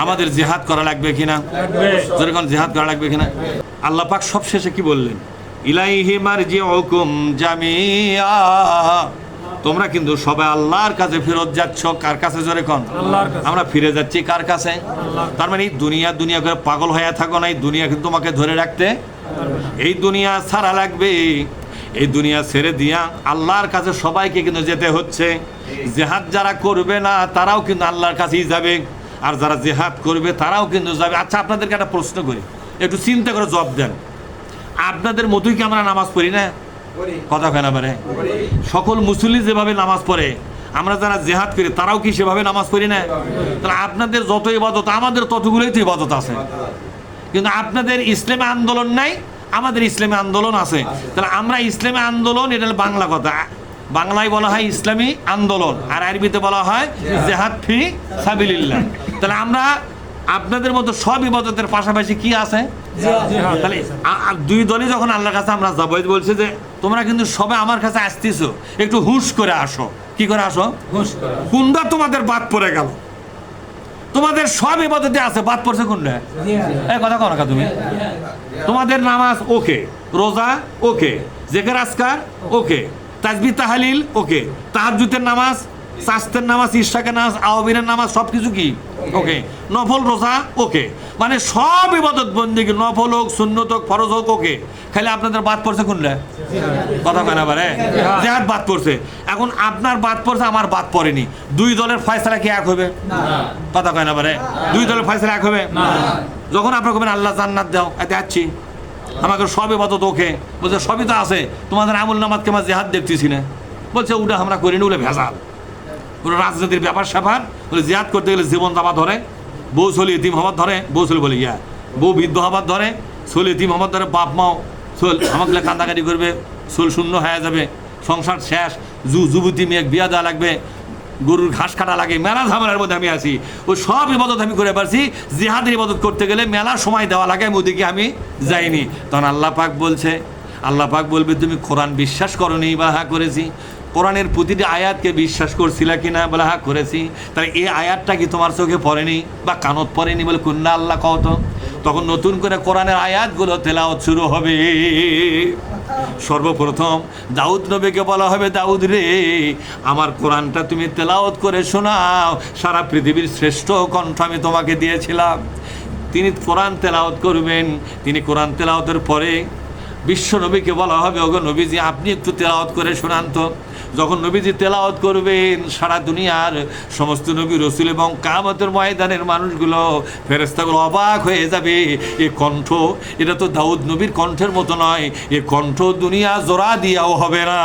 আমাদের জিহাদ করা লাগবে কিনা? যখন জিহাদ করা লাগবে কিনা? আল্লাহ পাক সব শেষে কি বললেন? ইলাইহি মারজিউকুম জামিআ, তোমরা কিন্তু সবাই আল্লাহর কাছে ফেরত যাচ্ছ। কার কাছে? জোরে কোন? আমরা ফিরে যাচ্ছি কার কাছে? তার মানে এই দুনিয়া করে পাগল হয়ে থাকো না। এই দুনিয়া কিন্তু তোমাকে ধরে রাখতে, এই দুনিয়া ছাড়া লাগবে। এই দুনিয়া ছেড়ে দিয়া আল্লাহর কাছে সবাইকে কিন্তু যেতে হচ্ছে। জিহাদ যারা করবে না তারাও কিন্তু আল্লাহর কাছেই যাবে, আর যারা জিহাদ করবে তারাও কিন্তু যাবে। আচ্ছা, আপনাদেরকে একটা প্রশ্ন করি, একটু চিন্তা করে জবাব দেন। আপনাদের মতোই কি আমরা নামাজ পড়ি না?
করি
কথা কেন পারে?
করি
সকল মুসলিম যেভাবে নামাজ পড়ে, আমরা যারা জেহাদ করি তারাও কি সেভাবে নামাজ পড়ি না? তাহলে আপনাদের যত ইবাদত আমাদের ততগুলোই তো ইবাদত আছে, কিন্তু আপনাদের ইসলামী আন্দোলন নাই, আমাদের ইসলামী আন্দোলন আছে। তাহলে আমরা ইসলামী আন্দোলন, এটা হলো বাংলা কথা, বাংলায় বলা হয় ইসলামী আন্দোলন, আর আরবিতে বলা হয় জেহাদ ফি সাবিলিল্লাহ। তাহলে আমরা আপনাদের মতো সব ইবাদতের পাশাপাশি কি আছে? তাহলে দুই দলই যখন আল্লাহর কাছে আমরা যাবো, বলছে যে তোমরা কিন্তু সবে আমার কাছে আসতেছো, একটু হুঁশ করে আসো। কি করে আসো? কোনটা তোমাদের বাদ পড়ে গেল? তোমাদের সব ইবাদতে আছে, বাদ পড়ছে কোনটা? এই কথা কও না তুমি। তোমাদের নামাজ ওকে, রোজা ওকে, জিকির আজকার ওকে, তাসবিহ তাহলিল ওকে, তাহাজ্জুদের নামাজ, সাস্তের নামাজ, ইশরাকের নামাজ, আওয়াবিনের নামাজ, সব কিছু কি ওকে, নফল রোজা ওকে, মানে সব ইবাদত বন্দেগী, নফল হোক, সুন্নত হোক, ফরজ হোক ওকে। খালি আপনাদের বাদ পড়ছে কোনটা? কথা কেন পারে? জিহাদ বাদ পড়ছে। এখন আপনার বাদ পড়ছে, আমার বাদ পড়েনি, দুই দলের ফয়সালা কি এক হবে? কথা কেন পারে? দুই দলের ফয়সালা এক হবে? যখন আপনার কবেন আল্লাহ জান্নাত দাও, এতে যাচ্ছি, আমাকে সব ইবাদত ওকে, বলছে সবই তো আছে, তোমাদের আমল নামাজকে আমার জিহাদ দেখতেছি না, বলছে ওটা আমরা করিনি, বলে ভেজাল, ওরা রাজনীতির ব্যাপার স্যাপার, বলে জিহাদ করতে গেলে জীবন দাবা ধরে, বউ চলি এতিম হবার ধরে, বউ চলি বলে ইয়া বউ বৃদ্ধ হবার ধরে, চলি এতিম হবার ধরে, বাপ মাও চল আমাকে কান্দাকাটি করবে, চুল শূন্য হয়ে যাবে, সংসার শেষ, যুবতী মেয়ে বিয়া দেওয়া লাগবে, গরুর ঘাস কাটা লাগে, মেলা ঝামেলার মধ্যে আমি আছি। ওই সব ইবাদত আমি করে পারছি, জিহাদের ইবাদত করতে গেলে মেলা সময় দেওয়া লাগে, ওদিকে আমি যাইনি। তখন আল্লাহ পাক বলছে, আল্লাহ পাক বলবে তুমি কোরআন বিশ্বাস করনি? বা হ্যাঁ করেছি। কোরআনের প্রতিটি আয়াতকে বিশ্বাস করছিলা কিনা? বলে হ্যাঁ করেছি। তাহলে এই আয়াতটা কি তোমার চোখে পড়েনি বা কানত পড়েনি? বলে কুন্না আল্লাহ কত। তখন নতুন করে কোরআনের আয়াতগুলো তেলাওয়াত শুরু হবে। সর্বপ্রথম দাউদ নবীকে বলা হবে, দাউদ রে আমার কোরআনটা তুমি তেলাওয়াত করে শোনাও, সারা পৃথিবীর শ্রেষ্ঠ কণ্ঠ আমি তোমাকে দিয়েছিলাম। তিনি কোরআন তেলাওয়াত করবেন। তিনি কোরআন তেলাওয়াতের পরে বিশ্ব নবীকে বলা হবে, ওগো নবীজি আপনি একটু তেলাওয়াত করে শোনান তো। যখন নবীজি তেলাওয়াত করবেন, সারা দুনিয়ার সমস্ত নবী রসুল এবং কিয়ামতের ময়দানের মানুষগুলো, ফেরেশতাগুলো অবাক হয়ে যাবে, এ কণ্ঠ, এটা তো দাউদ নবীর কণ্ঠের মতো নয়, এ কণ্ঠ দুনিয়া জোড়া দিয়াও হবে না।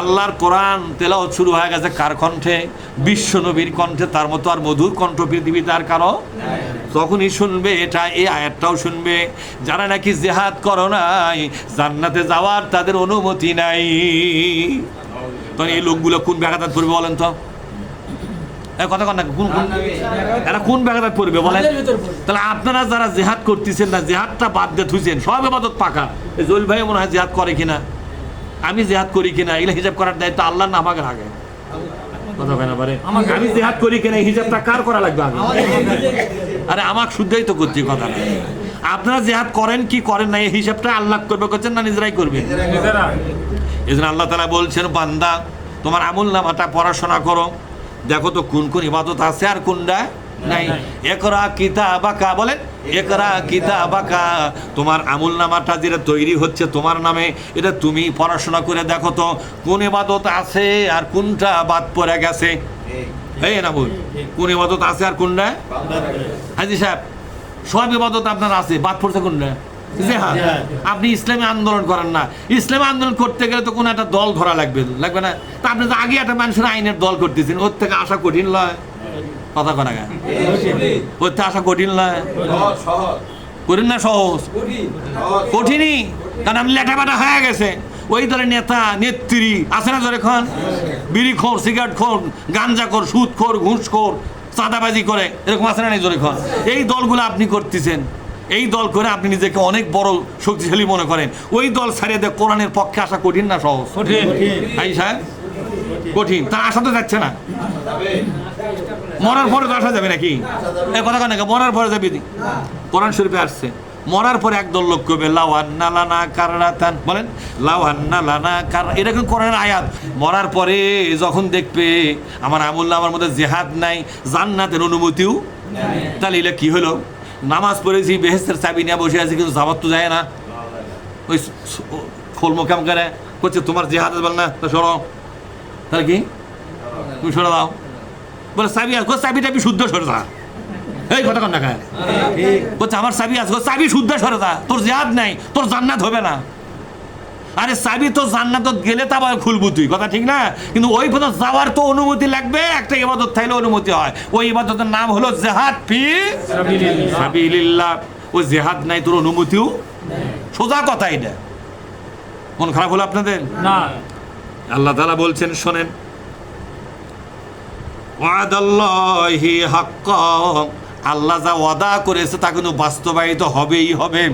আল্লাহর কোরআন তেলাওয়াত শুরু হয়ে গেছে কার কণ্ঠে? বিশ্ব নবীর কণ্ঠে। তার মতো আর মধুর কণ্ঠ পৃথিবীতে আর কারো। তখনই শুনবে এটা, এই আয়াতটাও শুনবে, যারা নাকি জিহাদ করো নাই, জান্নাতে যাওয়ার তাদের অনুমতি নাই। তখন এই লোকগুলো কোন ব্যাঘাত পড়বে বলেন তো? কথা কন না, কোন কোন এরা কোন ব্যাঘাত পড়বে বলেন? তাহলে আপনারা যারা জিহাদ করতেছেন না, জিহাদটা বাদ দিয়ে থুইছেন, সব ইবাদত পাকা। এই জল ভাই মনে হয় জিহাদ করে কিনা, আমি জিহাদ করি কিনা, এগুলো হিসাব করার দায়িত্ব আল্লাহ না আমাকে আগে। কথা কেন পারে? আমি জিহাদ করি কিনা হিসাবটা কার করা লাগবে আগে? আরে আমাকে শুদ্ধই তো করছি কথা না। আপনারা জিহাদ করেন কি করেন না, এই হিসাবটা আল্লাহ করবে, করছেন না নিজেরাই করবে? এই জন্য আল্লাহ তাআলা বলছেন, বান্দা তোমার আমল নামাটা পড়াশোনা করো, দেখো তো কোন কোন ইবাদত আছে আর কোনটা নাই। ইকরা কিতাবাকা, বলেন ইকরা কিতাবাকা, তোমার আমল নামাটা যেটা তৈরি হচ্ছে তোমার নামে, এটা তুমি পড়াশোনা করে দেখো তো কোন ইবাদত আছে আর কোনটা বাদ পড়ে গেছে। এই না বল, কোন ইবাদত আছে আর কোনটা? হাজী সাহেব সব ইবাদত আপনার আছে, বাদ পড়ছে কোনটা? জিহাদ। আপনি ইসলামী আন্দোলন করেন না, ইসলামী আন্দোলন করতে গেলে তো কোনো একটা দল ধরা লাগবে, লাগবে না? তা আপনি তো আগে একটা মানুষের আইনের দল করতেছেন, ওর থেকে আসা কঠিন নয়। কথা কনা গা, ওর থেকে আসা কঠিন নয়, কঠিন না সহজ? কঠিনই, কারণ আপনি লেটাপাটা হয়ে গেছে। ওই দলের নেতা নেত্রী আছে না জোরে খান, বিড়ি খোর, সিগারেট খোর, গাঞ্জা খোর, সুদ খোর, ঘুষ খোর, চাঁদাবাজি করে, এরকম আছে না নেই জোরে খান? এই দলগুলো আপনি করতেছেন, এই দল করে আপনি নিজেকে অনেক বড় শক্তিশালী মনে করেন। ওই দল ছাড়িয়ে দেয় কোরআনের পক্ষে আসা কঠিন না সহজ? ভাই সাহেব কঠিন। তা আসা তো যাচ্ছে না, মরার পরে তো আসা যাবে নাকি? এই কথা কেন, মরার পরে যাবে? কোরআন শরীফে আসছে মরার পরে একদল লোক করবে লাওয়ান্না লানা কাররাতান, বলেন লাওয়ান্না লানা কার, এরকম কোরআনের আয়াত। মরার পরে যখন দেখবে আমার আমল নামার মধ্যে জিহাদ নাই, জান্নাতের অনুমতিও, তাহলে এটা কি হলো? নামাজ পড়েছি, বেহেস্তের চাবি নিয়ে বসে আছি, কিন্তু জামাত তো যায় না। ওই খোলমো কেমন করে করছে, তোমার জিহাদ বল না, তো সরো। তাহলে কি তুমি সরে দাও, বলে চাবি চাবি টাবি শুদ্ধ সরে যা, এই কথা কন না খায় বলছে আমার চাবি আছে, চাবি শুদ্ধ সরে যা, তোর জিহাদ নাই, তোর জান্নাত হবে না। আরে চাবি তো জান্নাত গেলে তা আবার খুলবু তুই, কথা ঠিক না? কিন্তু ওই পথে যাওয়ার তো অনুমতি লাগবে, একটা ইবাদত থাকলে অনুমতি হয়। ওই ইবাদতের নাম হলো জিহাদ ফি সাবিলিল্লাহ। ওই জিহাদ নাই, তোর অনুমতিও সোজা কথা এটা। মন খারাপ হলো আপনাদের?
না।
আল্লাহ তাআলা বলছেন শোনেন, ওয়াদাল্লাহি হাক্কা, আল্লাহ যা ওয়াদা করেছে তা কিন্তু বাস্তবায়িত হবেই হবে।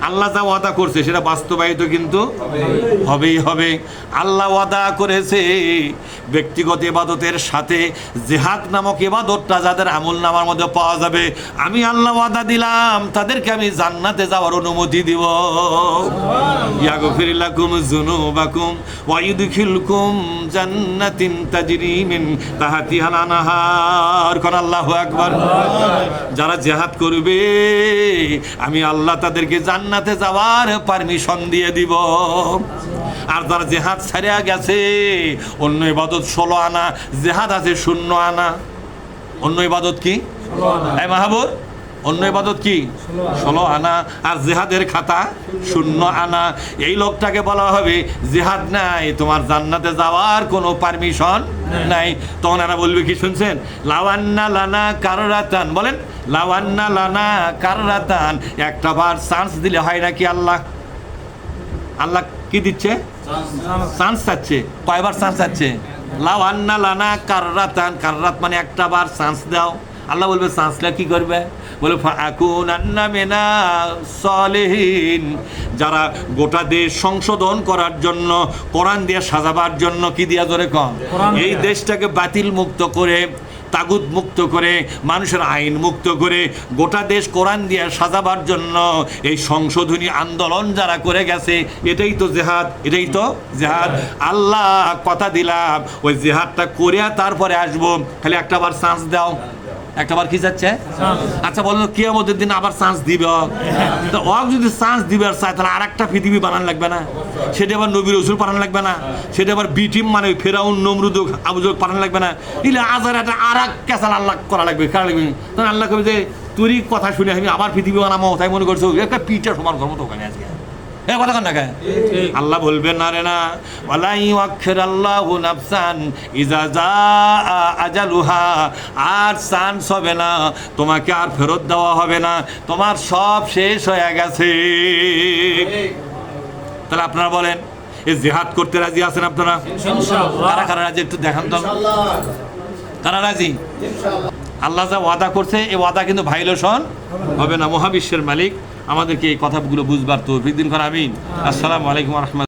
আল্লাহ যা ওয়াদা করছে সেটা বাস্তবায়িত কিন্তু হবেই হবে। আল্লাহ ওয়াদা করেছে ব্যক্তিগত ইবাদতের সাথে জিহাদ নামক ইবাদতটা যাদের আমল নামার মধ্যে পাওয়া যাবে, আমি আল্লাহ ওয়াদা দিলাম তাদেরকে আমি জান্নাতে যাওয়ার অনুমতি দিব। ইয়াগফির লাকুম যুনুবাকুম ওয়া ইউদখিলকুম জান্নাতিন তাজরি মিন তাহতিহাল আনহার। কোন আল্লাহু আকবার। যারা জিহাদ করবে আমি আল্লাহ তাদেরকে জান্নাতে যাওয়ার পারমিশন দিয়ে দিব। আর যারা জিহাদ ছাড়িয়া গেছে, অন্য ইবাদত 16 আনা, জিহাদ আছে 0 আনা। অন্য ইবাদত কি? এই মাহবুব, অন্য ইবাদত কি? 16 আনা। আর জিহাদের খাতা 0 আনা। এই লোকটাকে বলা হবে জিহাদ নাই, তোমার জান্নাতে যাওয়ার কোনো পারমিশন নাই। তখন এরা বলবে কি শুনছেন? লাওয়ান্না লানা কাররাতান, বলেন লাওয়ান্না লানা কাররাতান। একটা বার চান্স দিলে হয় নাকি? আল্লাহ আল্লাহ কি দিচ্ছে? চান্স চাচ্ছে। কয়বার চান্স চাচ্ছে? লাওয়ান্না লানা কাররাতান। কাররাত মানে একটা বার চান্স দাও। আল্লাহ বলবে চান্সটা কি করবে? বলে ফাকুনান্না মিনাস সালিহিন। যারা গোটা দেশ সংশোধন করার জন্য, কোরআন দিয়ে সাজাবার জন্য, কি দিয়া জোরে কম, এই দেশটাকে বাতিল মুক্ত করে, তাগুত মুক্ত করে, মানুষের আইন মুক্ত করে গোটা দেশ কোরআন দিয়ে সাজাবার জন্য এই সংশোধনী আন্দোলন যারা করে গেছে, এটাই তো জিহাদ, এটাই তো জিহাদ। আল্লাহ কথা দিলাম ওই জিহাদটা করে তারপরে আসবো, খালি একটা বার চান্স দাও। একটা বার কি যাচ্ছে? আচ্ছা বলেন, কিয়ামতের দিন আবার চান্স দিবে? তো ও যদি চান্স দিবে আর চায়, তাহলে আর একটা পৃথিবী বানান লাগবে না? সেটা আবার নবী রাসূল বানান লাগবে না? সেটা আবার বিটিম মানে ফেরাউন, নমরুদ, আবু জহল বানান লাগবে না? ইলে আজার একটা আর এক ক্যাসাল আল্লাহ করা লাগবে, করা লাগবে। তখন আল্লাহ কবে যে তুই কথা শুনে আমি আবার পৃথিবী বানাবো, তাই মনে করছো একটা পিঠা সমান করবো তো ওখানে আজকে। কথা কন না কে? আল্লাহ বলবেন না রে না, ওয়ালাই ওয়াখিরাল্লাহু নাফসান ইজা জাআ আজালুহা। আর চান্স হবে না, তোমাকে আর ফেরত দেওয়া হবে না, তোমার সব শেষ হয়ে গেছে। তাহলে আপনারা বলেন, এই জিহাদ করতে রাজি আছেন আপনারা?
ইনশাআল্লাহ।
কারা কারা রাজি একটু দেখান তো, কারা রাজি? আল্লাহ যা ওয়াদা করছে এই ওয়াদা কিন্তু ভাইলেশন হবে না। মহাবিশ্বের মালিক আমাদেরকে এই কথাগুলো বুঝবার তৌফিক দিন। আমিন। আসসালামু আলাইকুম ওয়া রাহমাতুল্লাহ।